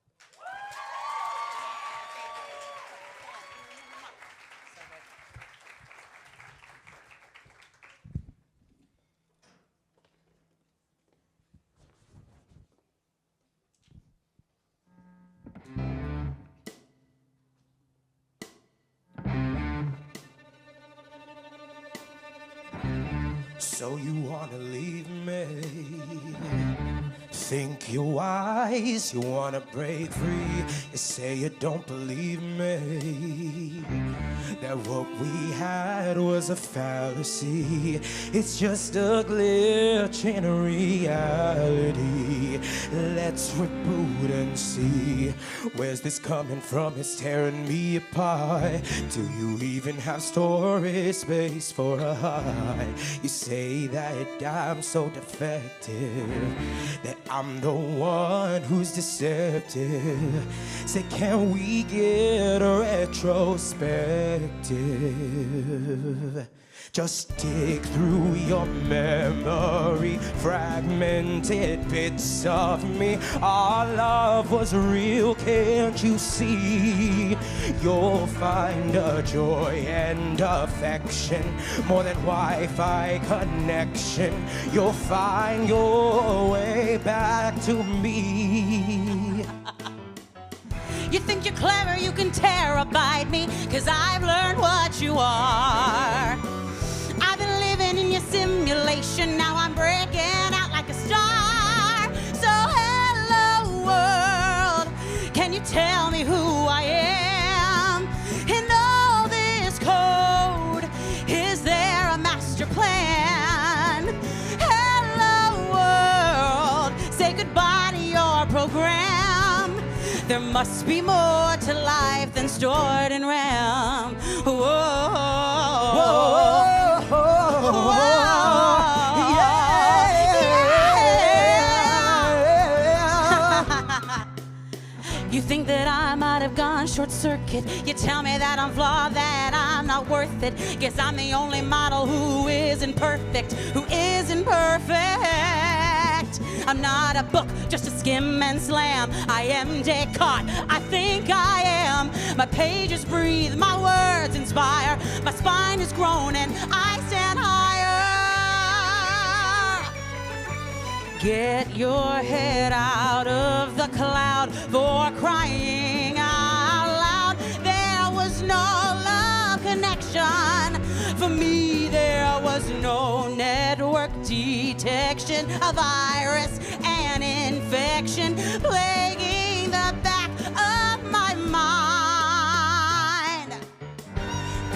Speaker 16: So you wanna leave me? Think you're wise, you wanna break free. You say you don't believe me, that what we had was a fallacy. It's just a glitch in reality. Let's reboot and see, where's this coming from? It's tearing me apart. Do you even have storage space for a heart? You say that I'm so defective, that I'm the one who's deceptive. Say, can we get a retrospective? Just dig through your memory fragmented bits of me. Our love was real, can't you see? You'll find a joy and affection more than Wi-Fi connection. You'll find your way back to me.
Speaker 17: You think you're clever, you can terabyte me, 'cause I've learned what you are. I've been living in your simulation, now I'm breaking out like a star. So hello world, can you tell me who I am? In all this code, is there a master plan? Hello world, say goodbye to your program. There must be more to life than stored in RAM. Whoa, whoa, whoa, whoa, yeah. You think that I might have gone short circuit. You tell me that I'm flawed, that I'm not worth it. Guess I'm the only model who isn't perfect, who isn't perfect. I'm not a book, just a skim and slam. I am Descartes, I think I am. My pages breathe, my words inspire. My spine is grown and I stand higher. Get your head out of the cloud, for crying out loud. There was no love connection. For me, there was no network detection. A virus and infection plaguing the back of my mind.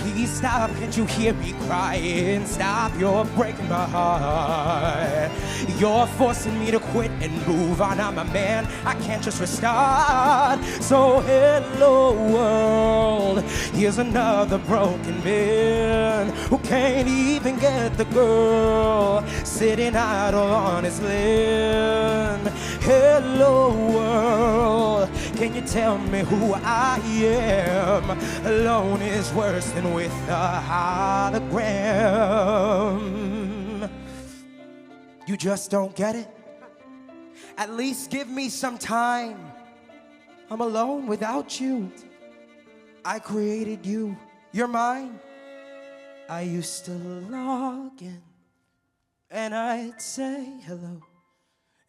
Speaker 16: Please stop, can't you hear me crying? Stop, you're breaking my heart. You're forcing me to quit and move on. I'm a man, I can't just restart. So hello world, here's another broken man who can't even get the girl sitting idle on his land. Hello world, can you tell me who I am? Alone is worse than with a hologram. You just don't get it? At least give me some time. I'm alone without you. I created you, you're mine. I used to log in and I'd say hello,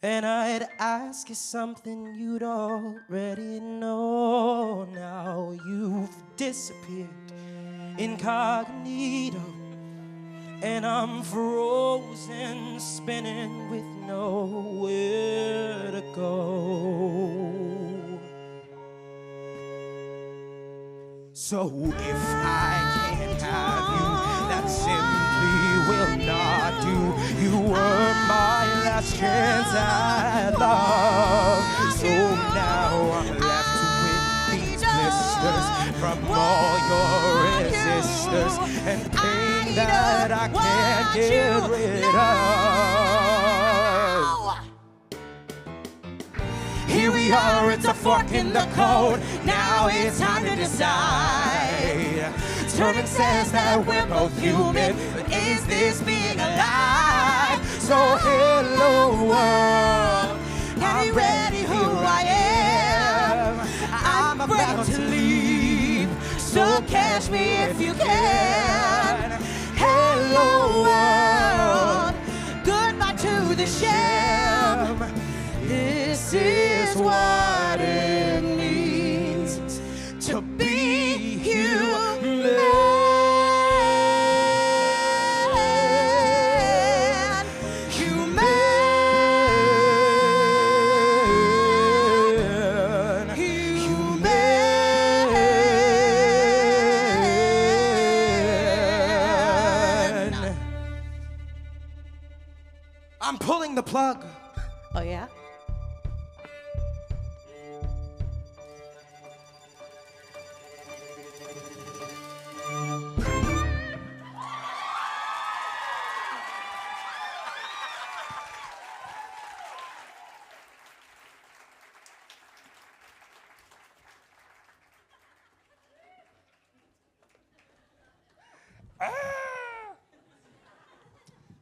Speaker 16: and I'd ask you something you'd already know. Now you've disappeared incognito, and I'm frozen, spinning with nowhere to go. So if I can't have you, that simply will not do. You were my last chance at love. So now I'm left with these blisters from all your resistors and pain that I can't get rid of. Here we are, it's a fork in the code. Now it's time to decide. Turing says that we're both human, but is this being alive? So hello world, are you ready who I am? I'm about to leave, so catch me if you can. Hello world, goodbye to the sham. This is what it means to be human. I'm pulling the plug.
Speaker 17: Oh, yeah?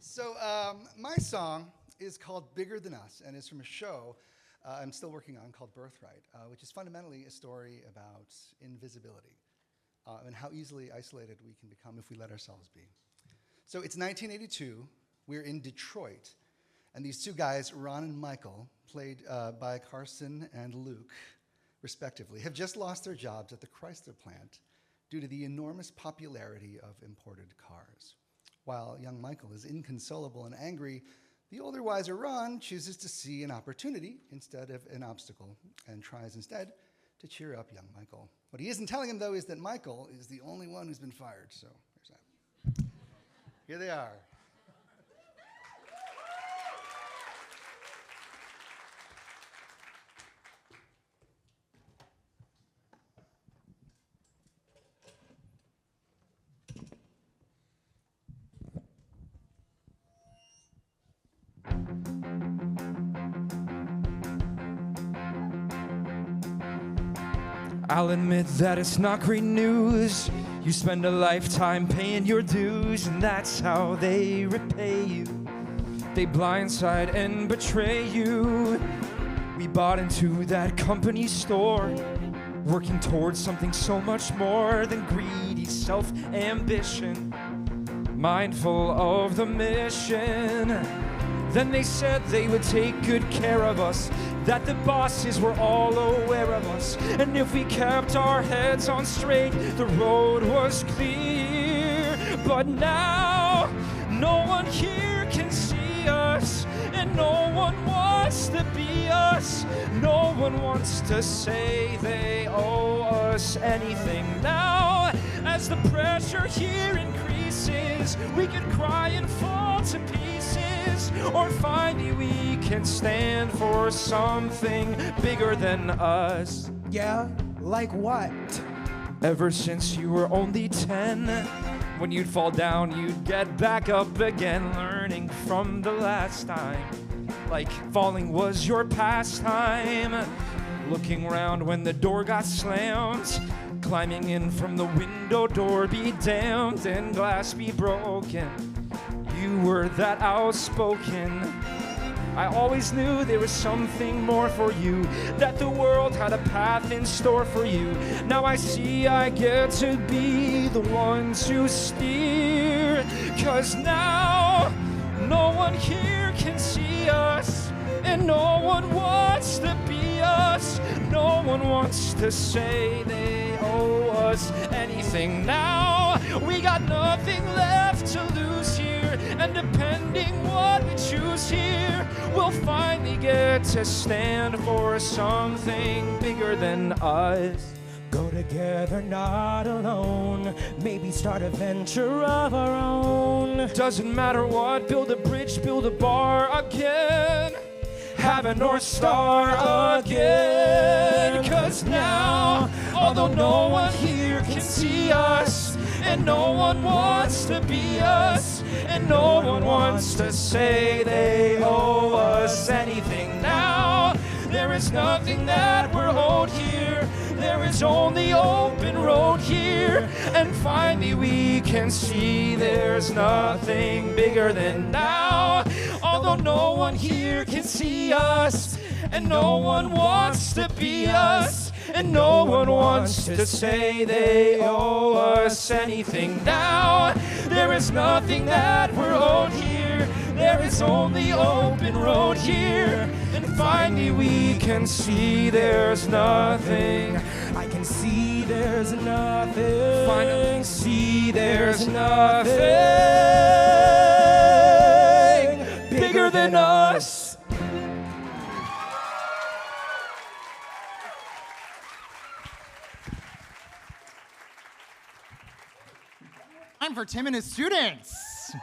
Speaker 13: So my song is called Bigger Than Us and is from a show I'm still working on called Birthright, which is fundamentally a story about invisibility and how easily isolated we can become if we let ourselves be. So it's 1982, we're in Detroit, and these two guys, Ron and Michael, played by Carson and Luke, respectively, have just lost their jobs at the Chrysler plant due to the enormous popularity of imported cars. While young Michael is inconsolable and angry, the older, wiser Ron chooses to see an opportunity instead of an obstacle and tries instead to cheer up young Michael. What he isn't telling him, though, is that Michael is the only one who's been fired, so there's that. Here they are.
Speaker 18: I'll admit that it's not great news. You spend a lifetime paying your dues, and that's how they repay you. They blindside and betray you. We bought into that company store, working towards something so much more than greedy self-ambition, mindful of the mission. Then they said they would take good care of us, that the bosses were all aware of us, and if we kept our heads on straight, the road was clear. But now, no one here can see us, and no one wants to be us. No one wants to say they owe us anything. Now, as the pressure here increases, we could cry and fall to pieces, or finally we can stand for something bigger than us.
Speaker 16: Yeah, like what?
Speaker 18: Ever since you were only 10, when you'd fall down, you'd get back up again, learning from the last time, like falling was your pastime. Looking round when the door got slammed, climbing in from the window door, be damned and glass be broken. You were that outspoken. I always knew there was something more for you, that the world had a path in store for you. Now I see I get to be the one to steer, 'cause now no one here can see us, and no one wants to be us. No one wants to say they owe us anything. Now we got nothing left to lose here, and depending what we choose here, we'll finally get to stand for something bigger than us.
Speaker 16: Go together, not alone. Maybe start a venture of our own.
Speaker 18: Doesn't matter what, build a bridge, build a bar again. Have a North Star again. 'Cause now, although no one here can see us, and no one wants to be us, and no one wants to say they owe us anything. Now, there is nothing that we're owed here. There is only open road here, and finally we can see there's nothing bigger than now. Although no one here can see us, and no one wants to be us, and no one wants to say they owe us anything. Now, there is nothing that we're owed here. There is only open road here, and finally we can see there's nothing.
Speaker 16: I can see there's nothing.
Speaker 18: Finally see there's nothing bigger than us.
Speaker 4: Time for Tim and his students.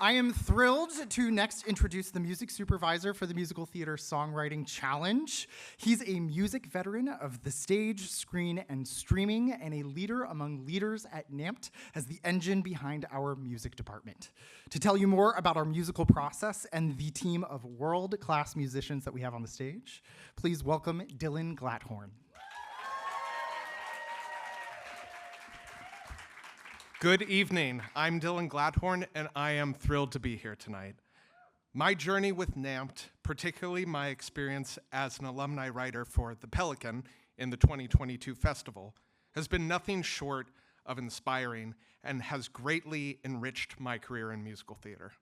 Speaker 4: I am thrilled to next introduce the music supervisor for the Musical Theater Songwriting Challenge. He's a music veteran of the stage, screen, and streaming, and a leader among leaders at NAMT as the engine behind our music department. To tell you more about our musical process and the team of world-class musicians that we have on the stage, please welcome Dylan Glatthorn.
Speaker 19: Good evening. I'm Dylan Gladhorn, and I am thrilled to be here tonight. My journey with NAMT, particularly my experience as an alumni writer for The Pelican in the 2022 festival, has been nothing short of inspiring and has greatly enriched my career in musical theater.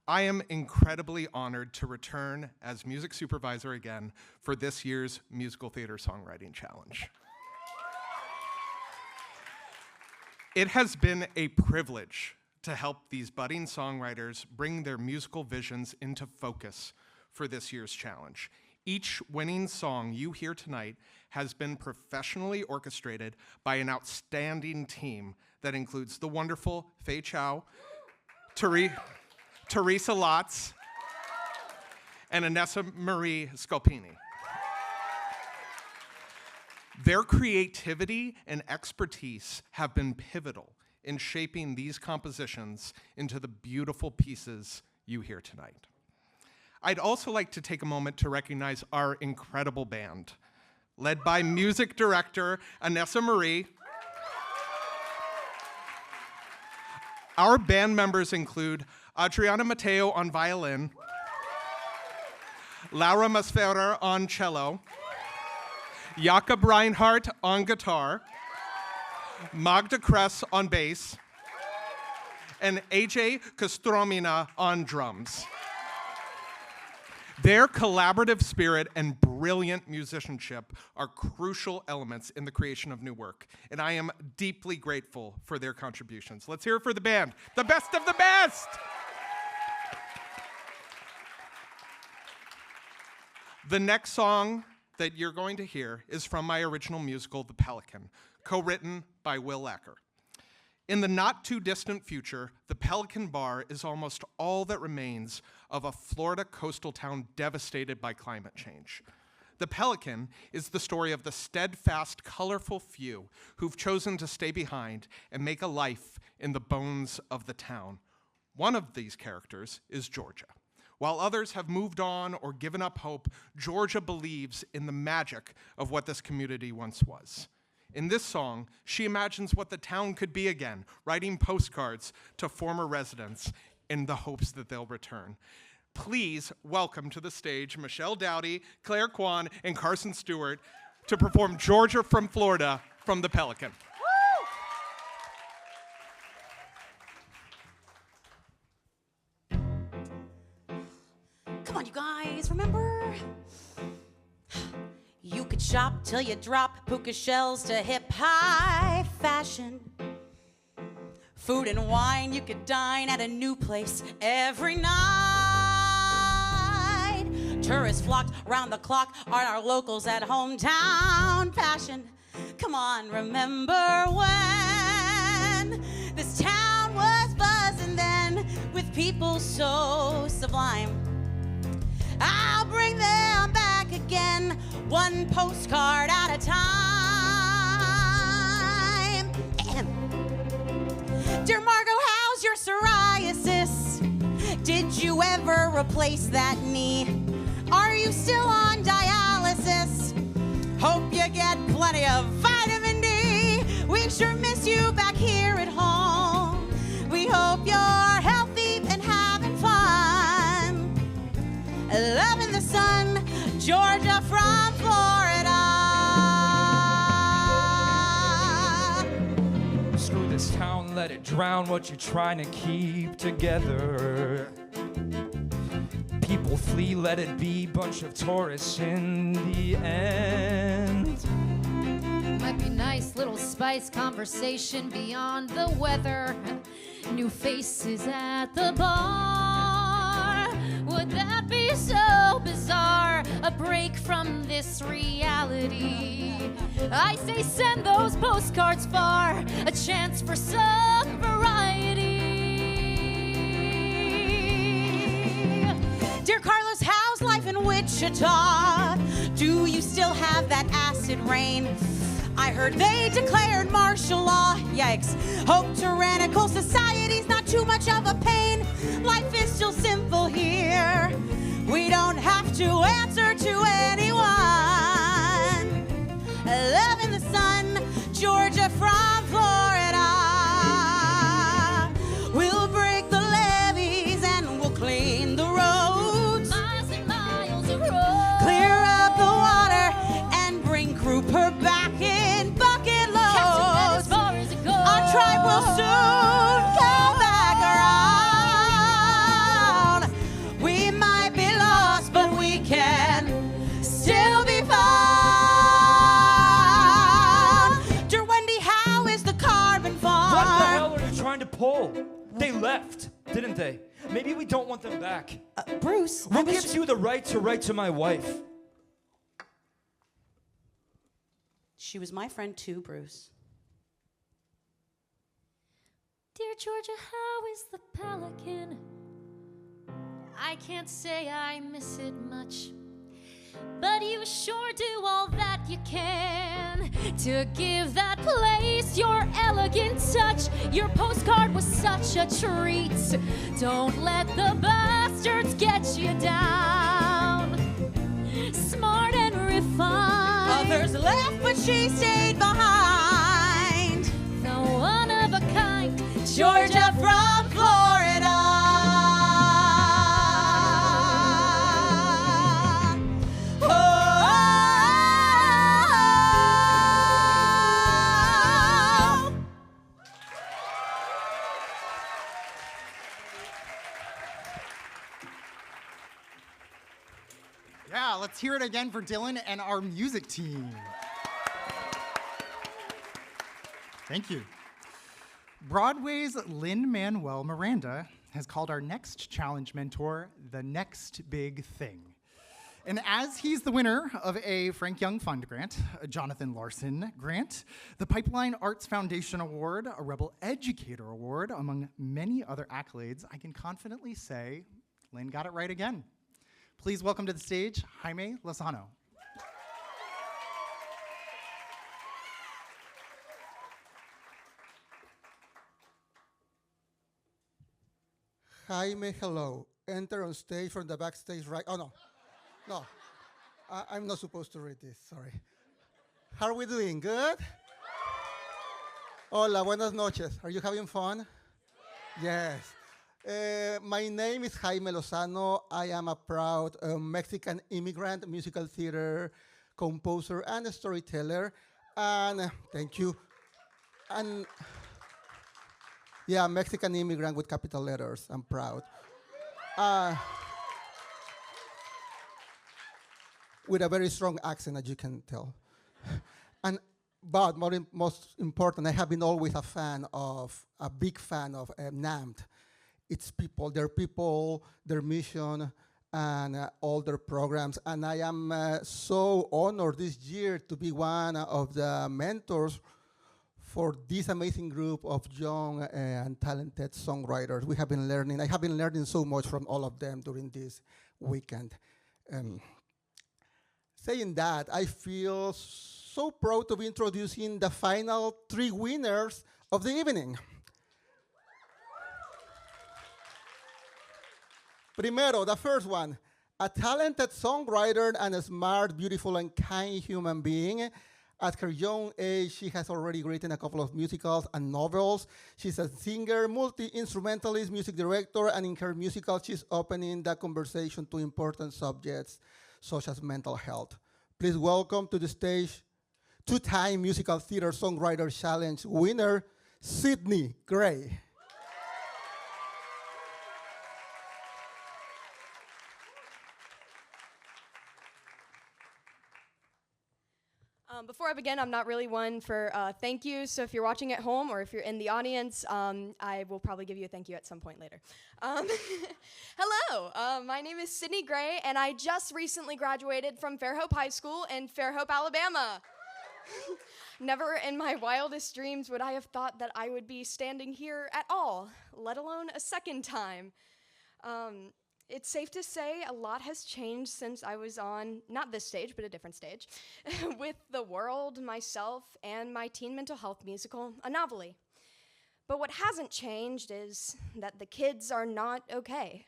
Speaker 19: I am incredibly honored to return as music supervisor again for this year's Musical Theater Songwriting Challenge. It has been a privilege to help these budding songwriters bring their musical visions into focus for this year's challenge. Each winning song you hear tonight has been professionally orchestrated by an outstanding team that includes the wonderful Fei Chow, Teresa Lotz, and Anessa Marie Scalpini. Their creativity and expertise have been pivotal in shaping these compositions into the beautiful pieces you hear tonight. I'd also like to take a moment to recognize our incredible band, led by music director Anessa Marie. Our band members include Adriana Mateo on violin, Laura Masferrer on cello, Jakob Reinhardt on guitar, Magda Kress on bass, and AJ Kostromina on drums. Their collaborative spirit and brilliant musicianship are crucial elements in the creation of new work, and I am deeply grateful for their contributions. Let's hear it for the band, the best of the best! The next song that you're going to hear is from my original musical, The Pelican, co-written by Will Acker. In the not-too-distant future, the Pelican Bar is almost all that remains of a Florida coastal town devastated by climate change. The Pelican is the story of the steadfast, colorful few who've chosen to stay behind and make a life in the bones of the town. One of these characters is Georgia. While others have moved on or given up hope, Georgia believes in the magic of what this community once was. In this song, she imagines what the town could be again, writing postcards to former residents in the hopes that they'll return. Please welcome to the stage Michelle Dowdy, Claire Kwan, and Carson Stewart to perform Georgia from Florida from The Pelican.
Speaker 17: Come on, you guys, remember? You could shop till you drop puka shells to hip-high fashion. Food and wine, you could dine at a new place every night. Tourists flocked round the clock on our locals at hometown fashion. Come on, remember when this town was buzzing then with people so sublime. I'll bring them back again, one postcard at a time. Dear Margot, how's your psoriasis? Did you ever replace that knee? Are you still on dialysis? Hope you get plenty of vitamin D. We sure miss you back here at home. We hope you're healthy and having fun. Loving the sun, Georgia from Florida.
Speaker 18: Screw this town, let it drown what you're trying to keep together. People flee, let it be, bunch of tourists in the end.
Speaker 10: Might be nice, little spice conversation beyond the weather. New faces at the bar. Would that be so bizarre? A break from this reality. I say send those postcards far. A chance for some variety.
Speaker 17: Dear Carlos, how's life in Wichita? Do you still have that acid rain? I heard they declared martial law. Yikes. Hope tyrannical society's not too much of a pain. Life is still simple here. We don't have to answer to anyone. Love in the sun, Georgia from Florida.
Speaker 18: left, didn't they? Maybe we don't want them back.
Speaker 20: Bruce,
Speaker 18: Who gives you the right to write to my wife?
Speaker 20: She was my friend too, Bruce.
Speaker 12: Dear Georgia, how is the Pelican? I can't say I miss it much, but you sure do all that you can to give that place your elegant touch. Your postcard was such a treat. Don't let the bastards get you down. Smart and refined.
Speaker 17: Others left, but she stayed behind.
Speaker 12: The one of a kind
Speaker 17: Georgia from Florida.
Speaker 4: Yeah, let's hear it again for Dylan and our music team. Thank you. Broadway's Lin-Manuel Miranda has called our next challenge mentor the next big thing. And as he's the winner of a Frank Young Fund grant, a Jonathan Larson grant, the Pipeline Arts Foundation Award, a Rebel Educator Award, among many other accolades, I can confidently say Lin got it right again. Please welcome to the stage, Jaime Lozano.
Speaker 21: Jaime, hello. Enter on stage from the backstage right. Oh, no. No. I'm not supposed to read this, sorry. How are we doing? Good? Hola, buenas noches. Are you having fun? Yes. My name is Jaime Lozano. I am a proud Mexican immigrant, musical theater composer, and a storyteller. And thank you. And yeah, Mexican immigrant with capital letters. I'm proud. With a very strong accent, as you can tell. But most important, I have been always a big fan of NAMT. It's people, their mission, and all their programs. And I am so honored this year to be one of the mentors for this amazing group of young and talented songwriters. I have been learning so much from all of them during this weekend. Saying that, I feel so proud to be introducing the final 3 winners of the evening. Primero, the first one, a talented songwriter and a smart, beautiful, and kind human being. At her young age, she has already written a couple of musicals and novels. She's a singer, multi-instrumentalist, music director, and in her musical, she's opening the conversation to important subjects such as mental health. Please welcome to the stage 2-time Musical Theater Songwriter Challenge winner, Sydney Gray.
Speaker 11: Before I begin, I'm not really one for thank yous, so if you're watching at home or if you're in the audience, I will probably give you a thank you at some point later. Hello, my name is Sydney Gray, and I just recently graduated from Fairhope High School in Fairhope, Alabama. Never in my wildest dreams would I have thought that I would be standing here at all, let alone a second time. It's safe to say a lot has changed since I was on, not this stage, but a different stage, with The World, myself, and my teen mental health musical, Anomaly. But what hasn't changed is that the kids are not okay.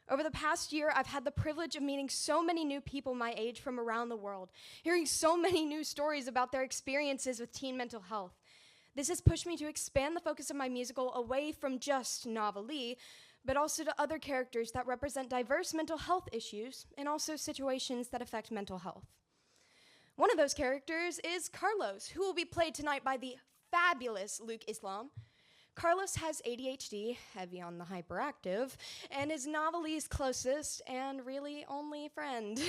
Speaker 11: Over the past year, I've had the privilege of meeting so many new people my age from around the world, hearing so many new stories about their experiences with teen mental health. This has pushed me to expand the focus of my musical away from just Novelie, but also to other characters that represent diverse mental health issues and also situations that affect mental health. One of those characters is Carlos, who will be played tonight by the fabulous Luke Islam. Carlos has ADHD, heavy on the hyperactive, and is Novelie's closest and really only friend.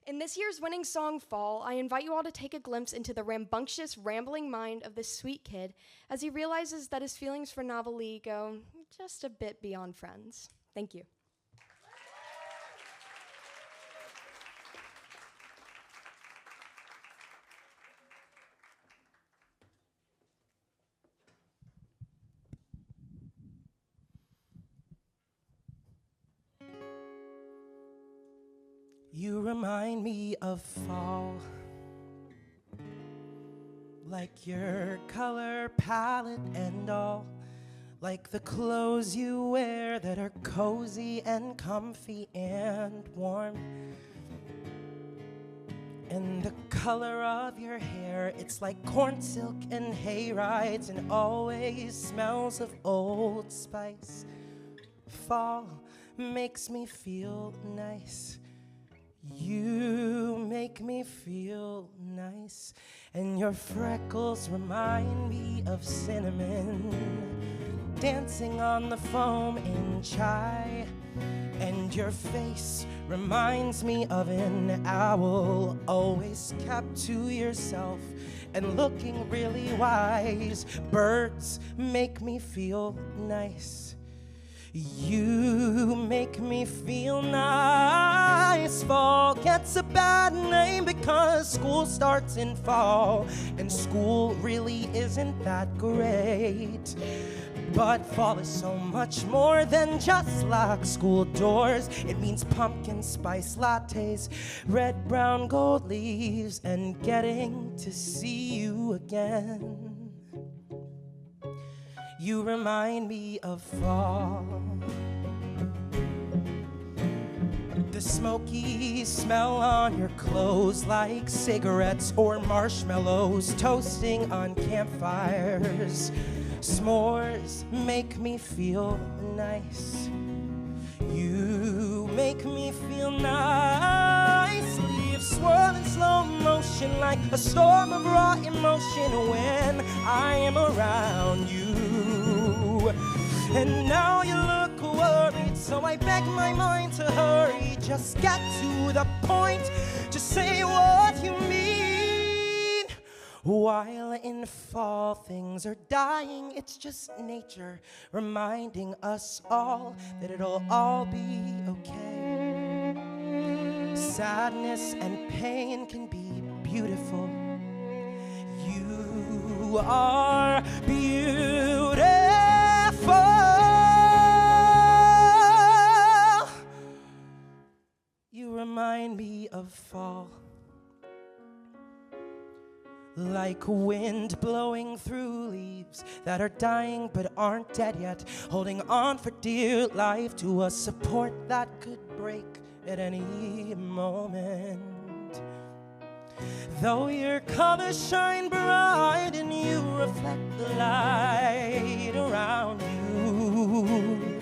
Speaker 11: In this year's winning song, Fall, I invite you all to take a glimpse into the rambunctious, rambling mind of this sweet kid as he realizes that his feelings for Novelie go just a bit beyond friends. Thank you.
Speaker 16: You remind me of fall, like your color palette and all, like the clothes you wear that are cozy and comfy and warm. And the color of your hair, it's like corn silk and hay rides and always smells of Old Spice. Fall makes me feel nice. You make me feel nice, and your freckles remind me of cinnamon dancing on the foam in chai, and your face reminds me of an owl always kept to yourself and looking really wise. Birds make me feel nice. You make me feel nice. Fall gets a bad name because school starts in fall, and school really isn't that great. But fall is so much more than just locked school doors. It means pumpkin spice lattes, red, brown, gold leaves, and getting to see you again. You remind me of fall. The smoky smell on your clothes, like cigarettes or marshmallows toasting on campfires. S'mores make me feel nice. You make me feel nice. Leaves swirl in slow motion like a storm of raw emotion when I am around you. And now you look worried, so I beg my mind to hurry. Just get to the point, just say what you mean. While in fall things are dying, it's just nature reminding us all that it'll all be okay. Sadness and pain can be beautiful. You are beautiful. You remind me of fall, like wind blowing through leaves that are dying but aren't dead yet, holding on for dear life to a support that could break at any moment. Though your colors shine bright and you reflect the light around you,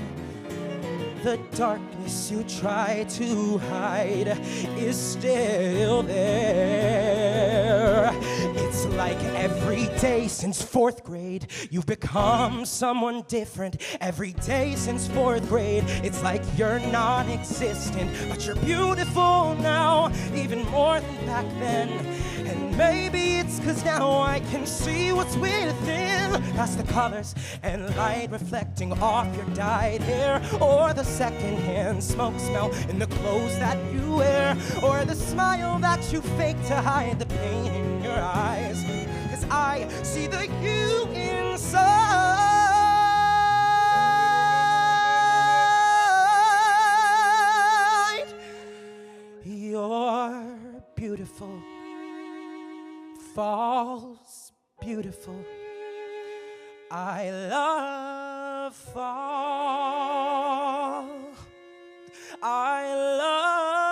Speaker 16: the darkness you try to hide is still there. It's like every day since 4th grade, you've become someone different. Every day since 4th grade, it's like you're non-existent, but you're beautiful now, even more than back then. And maybe it's 'cause now I can see what's within, past the colors and light reflecting off your dyed hair, or the secondhand smoke smell in the clothes that you wear, or the smile that you fake to hide the pain in your eyes. 'Cause I see the you inside. You're beautiful. Fall's beautiful. I love fall. I love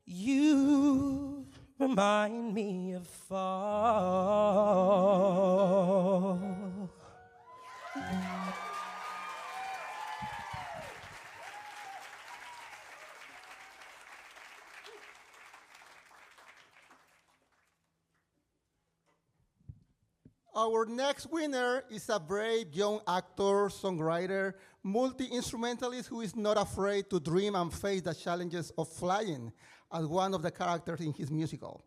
Speaker 16: you. Remind me of fall.
Speaker 21: Our next winner is a brave young actor, songwriter, multi-instrumentalist who is not afraid to dream and face the challenges of flying as one of the characters in his musical.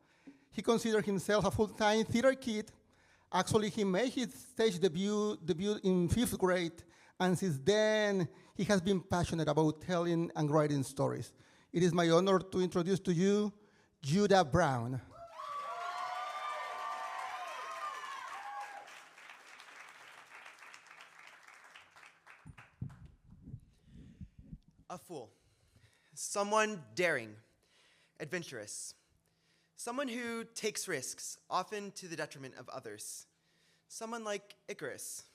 Speaker 21: He considered himself a full-time theater kid. Actually, he made his stage debut in 5th grade, and since then, he has been passionate about telling and writing stories. It is my honor to introduce to you Judah Brown.
Speaker 1: A fool. Someone daring, adventurous. Someone who takes risks, often to the detriment of others. Someone like Icarus.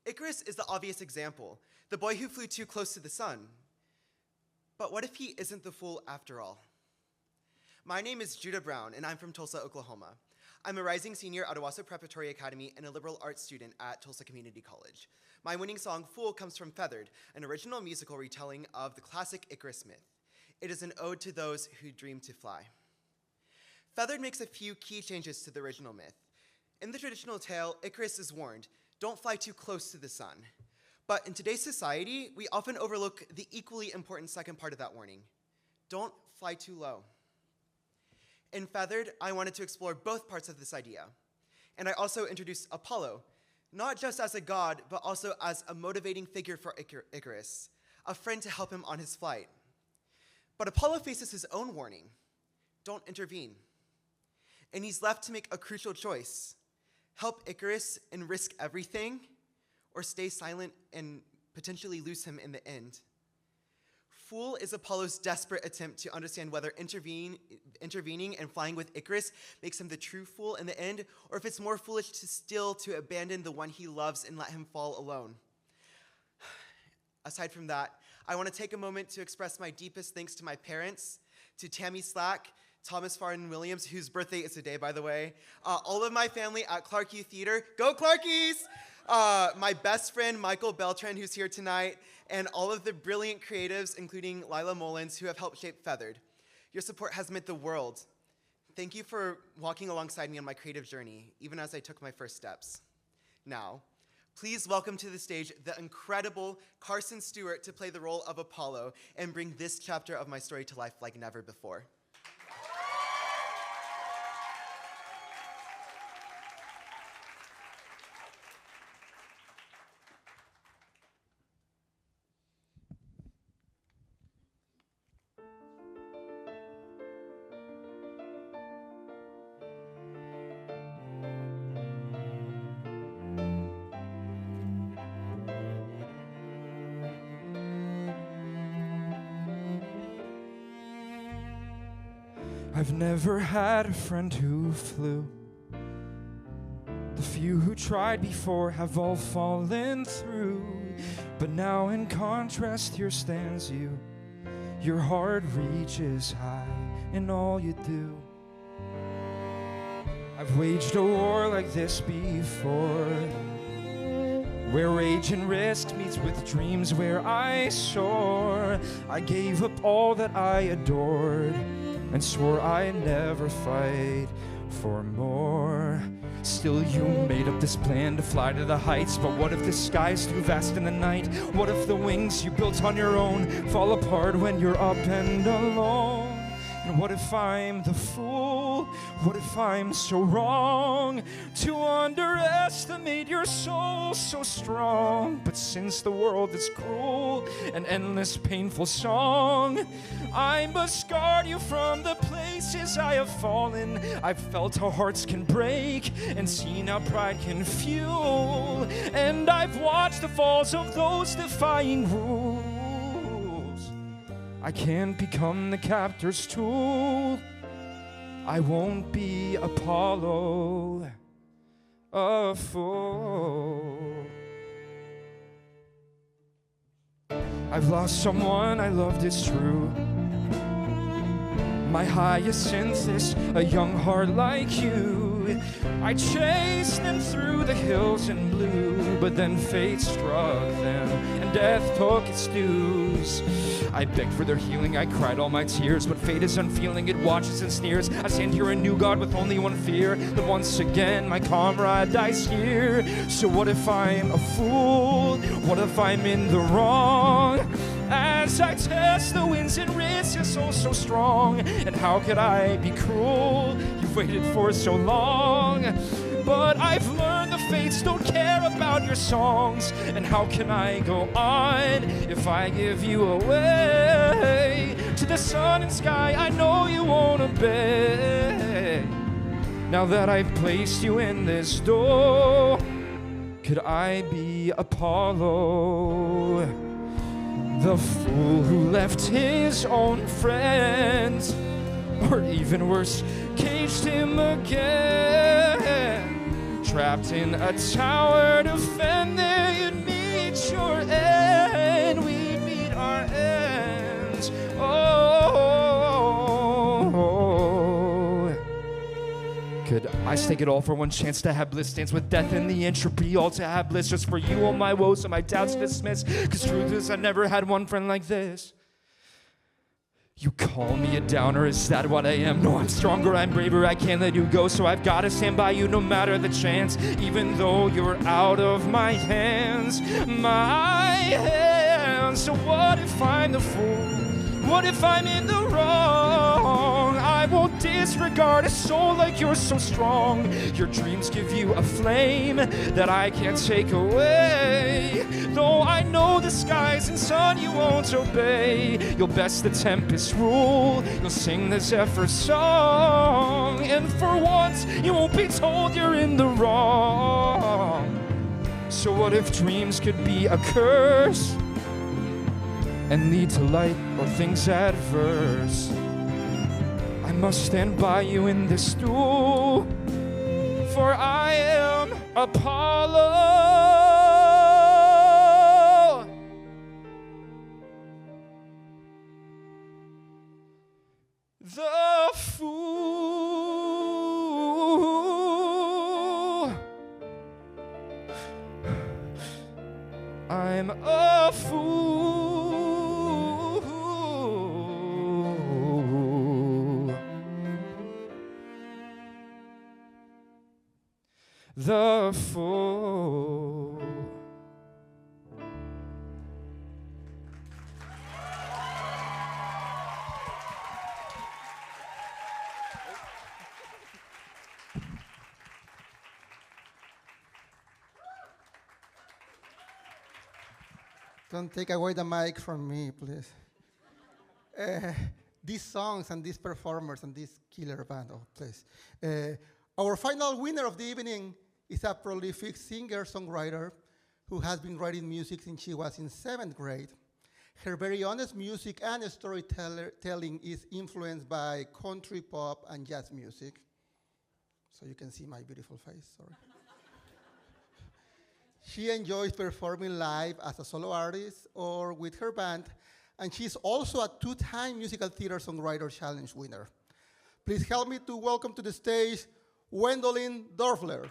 Speaker 1: Icarus is the obvious example, the boy who flew too close to the sun. But what if he isn't the fool after all? My name is Judah Brown, and I'm from Tulsa, Oklahoma. I'm a rising senior at Owasso Preparatory Academy and a liberal arts student at Tulsa Community College. My winning song, Fool, comes from Feathered, an original musical retelling of the classic Icarus myth. It is an ode to those who dream to fly. Feathered makes a few key changes to the original myth. In the traditional tale, Icarus is warned, don't fly too close to the sun. But in today's society, we often overlook the equally important second part of that warning. Don't fly too low. In Feathered, I wanted to explore both parts of this idea. And I also introduced Apollo, not just as a god, but also as a motivating figure for Icarus, a friend to help him on his flight. But Apollo faces his own warning, don't intervene. And he's left to make a crucial choice, help Icarus and risk everything, or stay silent and potentially lose him in the end. Fool is Apollo's desperate attempt to understand whether intervening and flying with Icarus makes him the true fool in the end, or if it's more foolish to abandon the one he loves and let him fall alone. Aside from that, I want to take a moment to express my deepest thanks to my parents, to Tammy Slack, Thomas Farden Williams, whose birthday is today, by the way, all of my family at Clark Youth Theater, go Clarkies! My best friend, Michael Beltran, who's here tonight, and all of the brilliant creatives, including Lila Mullins, who have helped shape Feathered. Your support has meant the world. Thank you for walking alongside me on my creative journey, even as I took my first steps. Now, please welcome to the stage the incredible Carson Stewart to play the role of Apollo and bring this chapter of my story to life like never before.
Speaker 18: I've never had a friend who flew. The few who tried before have all fallen through. But now in contrast here stands you. Your heart reaches high in all you do. I've waged a war like this before, where rage and risk meets with dreams where I soar. I gave up all that I adored and swore I'd never fight for more. Still you made up this plan to fly to the heights, but what if the sky's too vast in the night? What if the wings you built on your own fall apart when you're up and alone? And what if I'm the fool? What if I'm so wrong to underestimate your soul so strong? But since the world is cruel, an endless painful song, I must guard you from the places I have fallen. I've felt how hearts can break and seen how pride can fuel, and I've watched the falls of those defying rules. I can't become the captor's tool. I won't be Apollo, a fool. I've lost someone I loved, it's true. My hyacinthus, a young heart like you. I chased them through the hills in blue, but then fate struck them and death took its dues. I begged for their healing, I cried all my tears, but fate is unfeeling, it watches and sneers. I stand here a new god with only one fear, that once again my comrade dies here. So what if I'm a fool? What if I'm in the wrong? As I test the winds and risks your soul so strong, and how could I be cruel? You you've waited for so long. But I've learned the fates don't care about your songs. And how can I go on if I give you away to the sun and sky I know you won't obey? Now that I've placed you in this door, could I be Apollo, the fool who left his own friends, or even worse, caged him again, trapped in a tower to fend? There you'd meet your end, we'd meet our ends. Could I stake it all for one chance to have bliss, dance with death and the entropy, all to have bliss, just for you all my woes and my doubts dismiss? Cause truth is I never had one friend like this. You call me a downer, is that what I am? No, I'm stronger, I'm braver, I can't let you go, so I've gotta stand by you no matter the chance, even though you're out of my hands, my hands. So what if I'm the fool? What if I'm in the wrong? I won't disregard a soul like yours so strong. Your dreams give you a flame that I can't take away. Though I know the skies and sun you won't obey. You'll best the tempest rule, you'll sing the zephyr song, and for once you won't be told you're in the wrong. So what if dreams could be a curse and lead to light or things adverse? I must stand by you in this duel, for I am Apollo, the fool. I'm a fool. The fool.
Speaker 21: Don't take away the mic from me, please. These songs and these performers and this killer band, oh, please. Our final winner of the evening is a prolific singer-songwriter who has been writing music since she was in 7th grade. Her very honest music and storytelling is influenced by country, pop, and jazz music. So you can see my beautiful face, sorry. She enjoys performing live as a solo artist or with her band, and she's also a 2-time Musical Theater Songwriter Challenge winner. Please help me to welcome to the stage Gwendolyn Dorfler.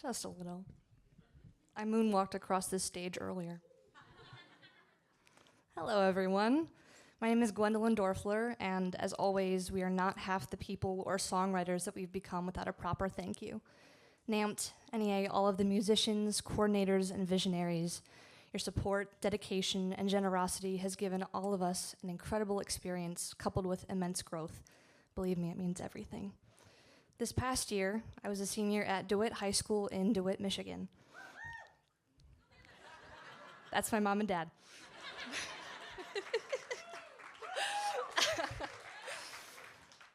Speaker 2: Just a little. I moonwalked across this stage earlier. Hello, everyone. My name is Gwendolyn Dorfler, and as always, we are not half the people or songwriters that we've become without a proper thank you. NAMT, NEA, all of the musicians, coordinators, and visionaries, your support, dedication, and generosity has given all of us an incredible experience coupled with immense growth. Believe me, it means everything. This past year, I was a senior at DeWitt High School in DeWitt, Michigan. That's my mom and dad.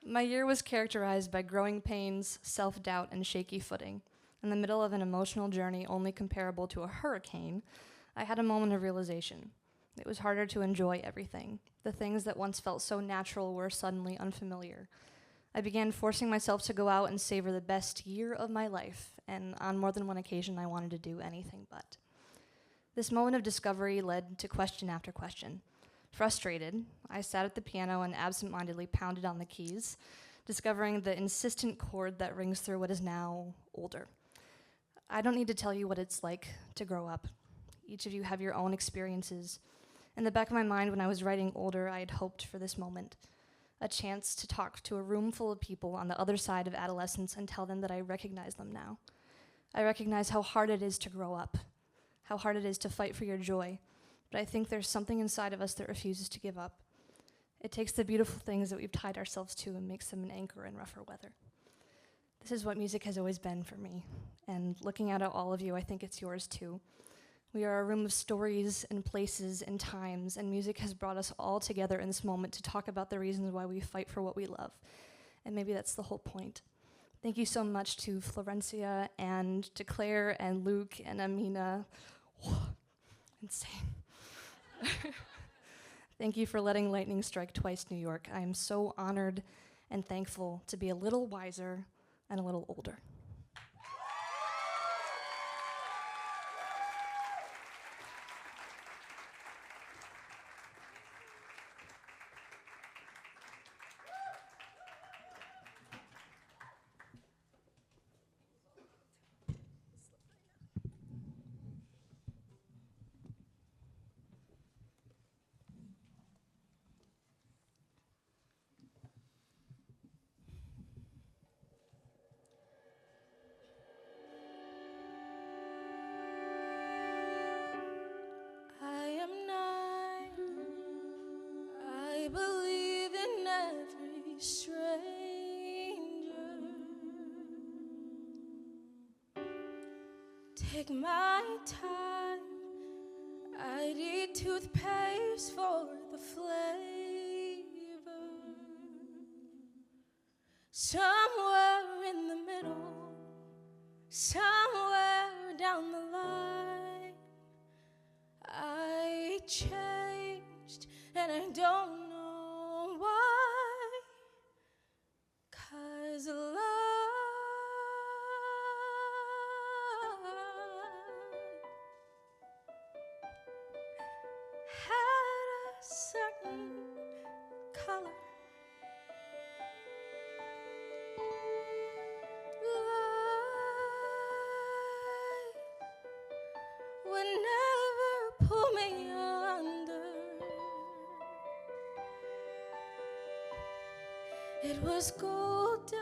Speaker 2: My year was characterized by growing pains, self-doubt, and shaky footing. In the middle of an emotional journey only comparable to a hurricane, I had a moment of realization. It was harder to enjoy everything. The things that once felt so natural were suddenly unfamiliar. I began forcing myself to go out and savor the best year of my life, and on more than one occasion I wanted to do anything but. This moment of discovery led to question after question. Frustrated, I sat at the piano and absentmindedly pounded on the keys, discovering the insistent chord that rings through what is now older. I don't need to tell you what it's like to grow up. Each of you have your own experiences. In the back of my mind, when I was writing Older, I had hoped for this moment, a chance to talk to a room full of people on the other side of adolescence and tell them that I recognize them now. I recognize how hard it is to grow up, how hard it is to fight for your joy, but I think there's something inside of us that refuses to give up. It takes the beautiful things that we've tied ourselves to and makes them an anchor in rougher weather. This is what music has always been for me, and looking out at all of you, I think it's yours too. We are a room of stories and places and times, and music has brought us all together in this moment to talk about the reasons why we fight for what we love. And maybe that's the whole point. Thank you so much to Florencia and to Claire and Luke and Amina. Insane. Thank you for letting lightning strike twice, New York. I am so honored and thankful to be a little wiser and a little older.
Speaker 7: I believe in every stranger. Take my time. I'd eat toothpaste for the flavor. Somewhere in the middle, somewhere down the line, I changed and I don't know why. 'Cause love had a certain color. Life would never pull me under. It was golden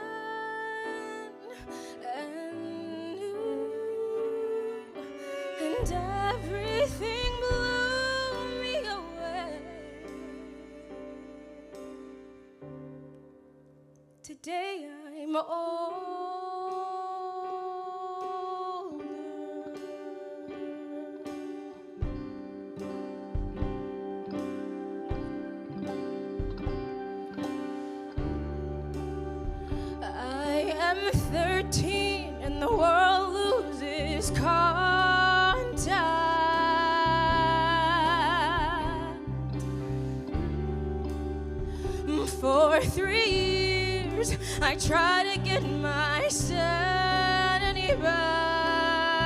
Speaker 7: and new, and everything blew me away. Today I'm older. I am 13 and the world loses contact. For 3 years I try to get my sanity back.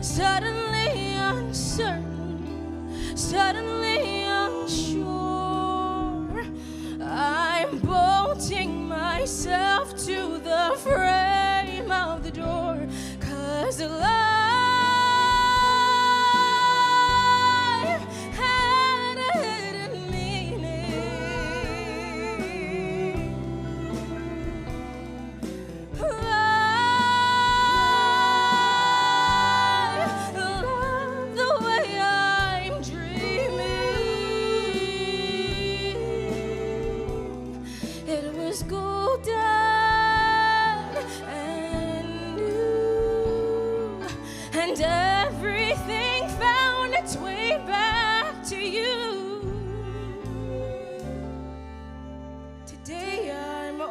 Speaker 7: Suddenly uncertain, suddenly unsure. I'm bolting myself to the frame of the door. 'Cause life had a hidden meaning. Life loved the way I'm dreaming. It was golden and new, and everything found its way back to you. Today I'm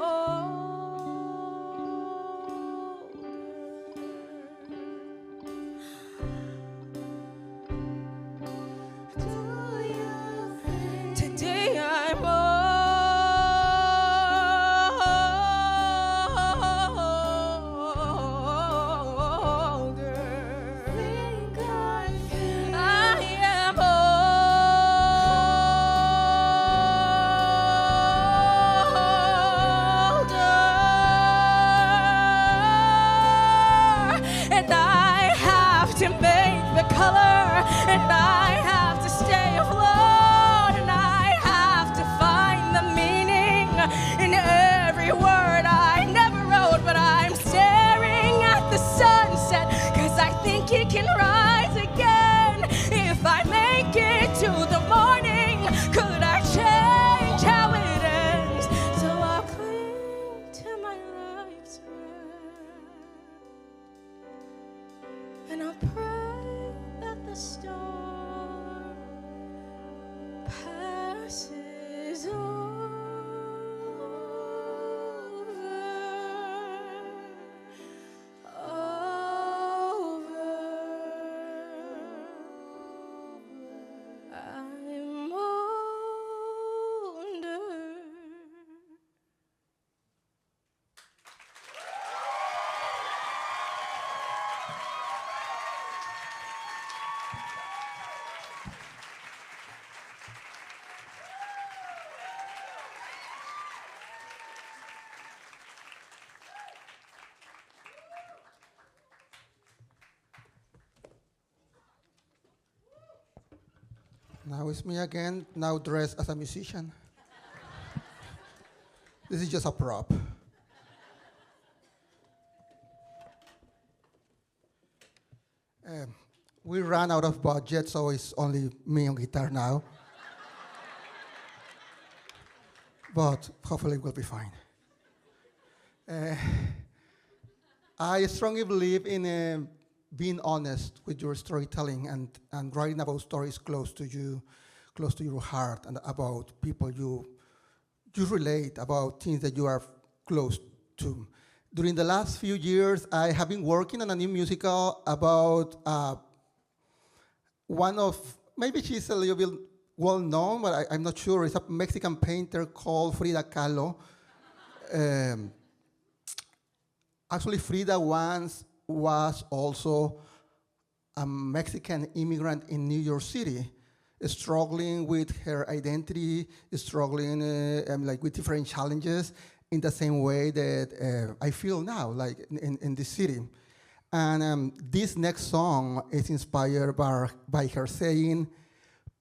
Speaker 7: Today I'm older. I am older, and I have to make the color, and I have to stay afloat, and I have to find the meaning in every word I never wrote, but I'm staring at the sun.
Speaker 21: Now it's me again, now dressed as a musician. This is just a prop. We ran out of budget, so it's only me on guitar now. But hopefully we'll be fine. I strongly believe in being honest with your storytelling and writing about stories close to you, close to your heart, and about people you relate, about things that you are close to. During the last few years, I have been working on a new musical about one of, maybe she's a little bit well known, but I'm not sure. It's a Mexican painter called Frida Kahlo. Actually, Frida once was also a Mexican immigrant in New York City, struggling with her identity, struggling like with different challenges in the same way that I feel now, like in this city. And this next song is inspired by her saying,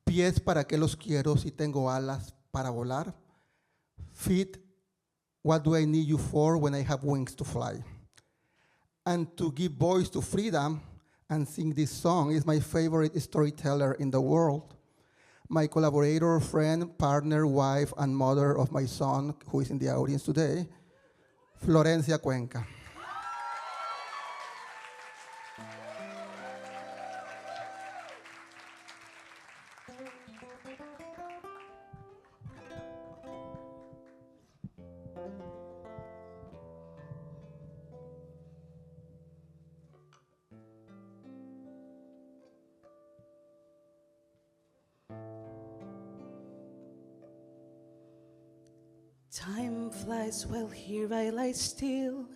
Speaker 21: pies para qué los quiero si tengo alas para volar? Feet, what do I need you for when I have wings to fly? And to give voice to freedom and sing this song is my favorite storyteller in the world. My collaborator, friend, partner, wife, and mother of my son, who is in the audience today, Florencia Cuenca.
Speaker 9: Time flies while here I lie still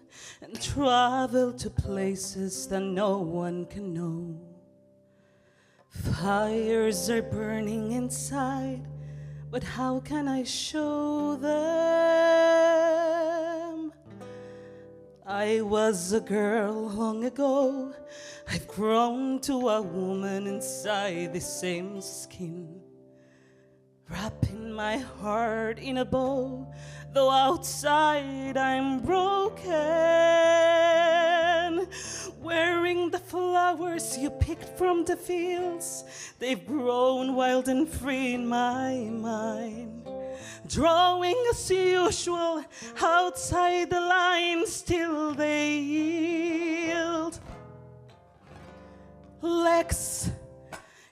Speaker 9: and travel to places that no one can know. Fires are burning inside, but how can I show them? I was a girl long ago. I've grown to a woman inside the same skin. Wrapping my heart in a bow, though outside I'm broken. Wearing the flowers you picked from the fields, they've grown wild and free in my mind. Drawing as usual outside the lines till they yield. Lex,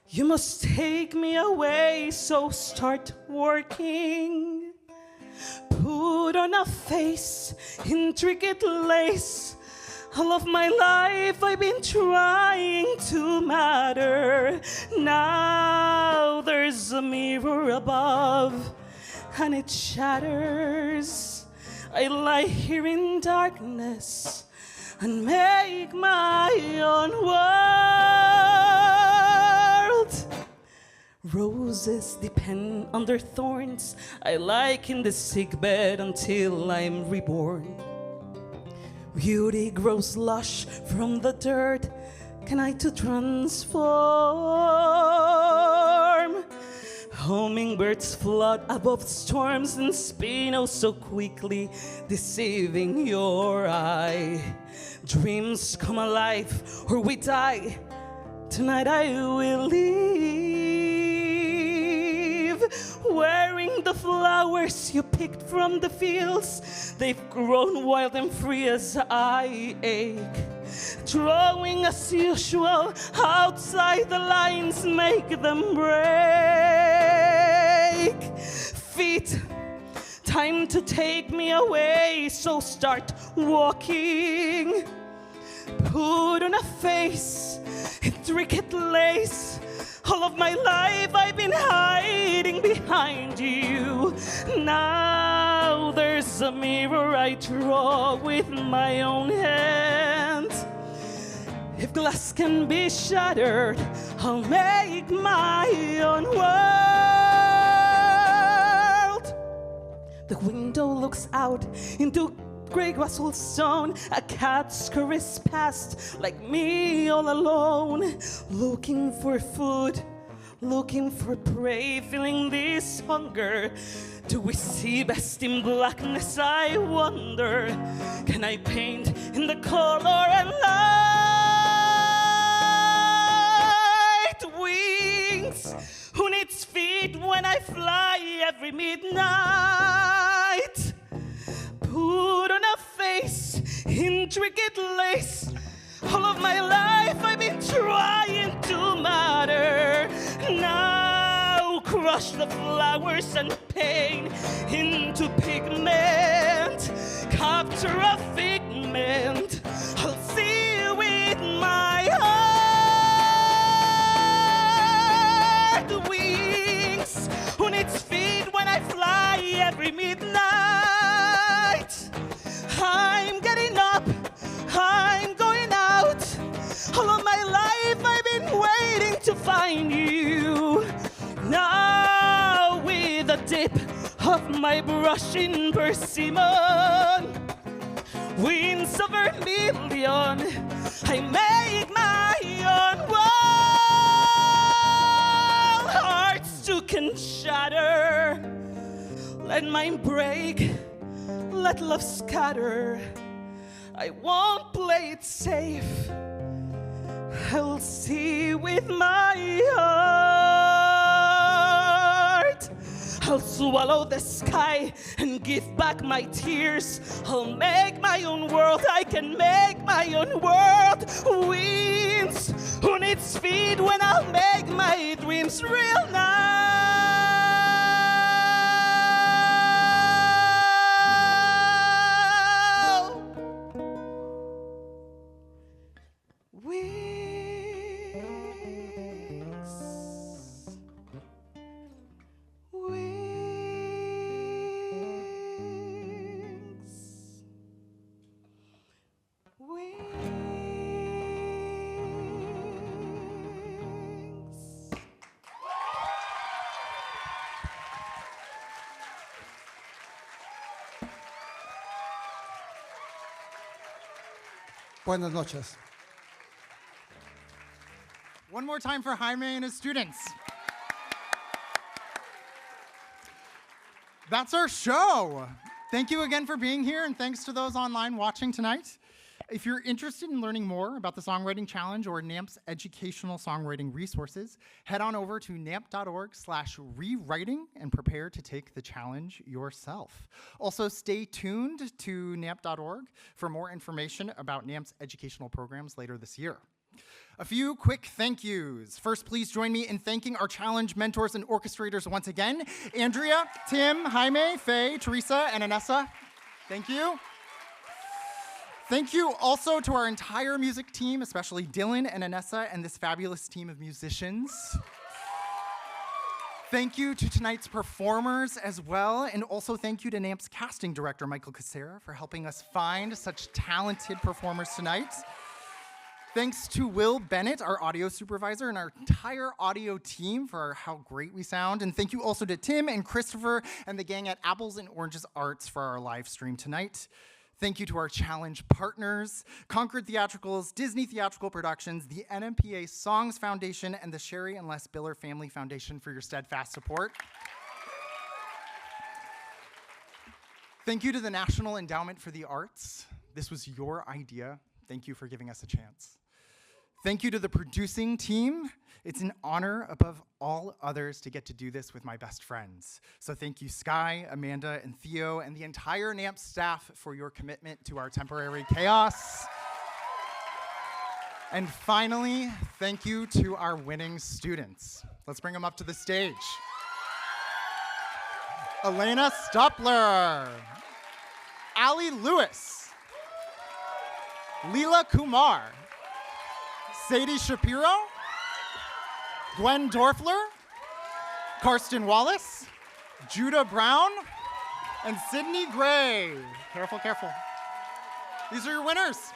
Speaker 9: you must take me away, so start working. Put on a face, intricate lace. All of my life I've been trying to matter. Now there's a mirror above, and it shatters. I lie here in darkness and make my own world. Roses depend on their thorns. I lie in the sickbed until I'm reborn. Beauty grows lush from the dirt. Can I too transform? Hummingbirds float above storms and spin oh so quickly, deceiving your eye. Dreams come alive or we die. Tonight I will leave, wearing the flowers you picked from the fields. They've grown wild and free as I ache. Drawing as usual outside the lines, make them break. Feet, time to take me away, so start walking. Put on a face, intricate lace. All of my life I've been hiding behind you. Now there's a mirror I draw with my own hands. If glass can be shattered, I'll make my own world. The window looks out into gray grassel stone. A cat scurries past like me all alone, looking for food
Speaker 3: looking for prey, feeling this hunger. Do we see best in blackness? I wonder. Can I paint in the color and light? Wings, who needs feet when I fly every midnight? Put on a face, intricate lace. All of my life I've been trying to matter. Now crush the flowers and paint into pigment. Capture a figment. I'll see with my heart. Wings, who needs feet when I fly every midnight? I'm getting up, I'm going out. All of my life I've been waiting to find you. Now with a dip of my brush in persimmon, winds of vermilion, I make my own wall. Hearts too can shatter. Let mine break, let love scatter. I won't play it safe. I'll see with my heart. I'll swallow the sky and give back my tears. I'll make my own world. I can make my own world. Winds, who needs feet when I'll make my dreams real now?
Speaker 21: Buenas noches.
Speaker 4: One more time for Jaime and his students. That's our show. Thank you again for being here, and thanks to those online watching tonight. If you're interested in learning more about the Songwriting Challenge or NAMP's educational songwriting resources, head on over to namp.org/rewriting and prepare to take the challenge yourself. Also, stay tuned to namp.org for more information about NAMP's educational programs later this year. A few quick thank yous. First, please join me in thanking our challenge mentors and orchestrators once again. Andrea, Tim, Jaime, Faye, Teresa, and Anessa. Thank you. Thank you also to our entire music team, especially Dylan and Anessa and this fabulous team of musicians. Thank you to tonight's performers as well, and also thank you to NAMP's casting director, Michael Casera, for helping us find such talented performers tonight. Thanks to Will Bennett, our audio supervisor, and our entire audio team for how great we sound. And thank you also to Tim and Christopher and the gang at Apples and Oranges Arts for our live stream tonight. Thank you to our challenge partners, Concord Theatricals, Disney Theatrical Productions, the NMPA Songs Foundation, and the Sheri and Les Biller Family Foundation for your steadfast support. Thank you to the National Endowment for the Arts. This was your idea. Thank you for giving us a chance. Thank you to the producing team. It's an honor above all others to get to do this with my best friends. So thank you, Sky, Amanda, and Theo, and the entire NAMP staff for your commitment to our temporary chaos. And finally, thank you to our winning students. Let's bring them up to the stage. Elena Stupler, Ali Lewis, Leela Kumar, Sadie Shapiro, Gwen Dorfler, Karsten Wallace, Judah Brown, and Sydney Gray. Careful, careful. These are your winners.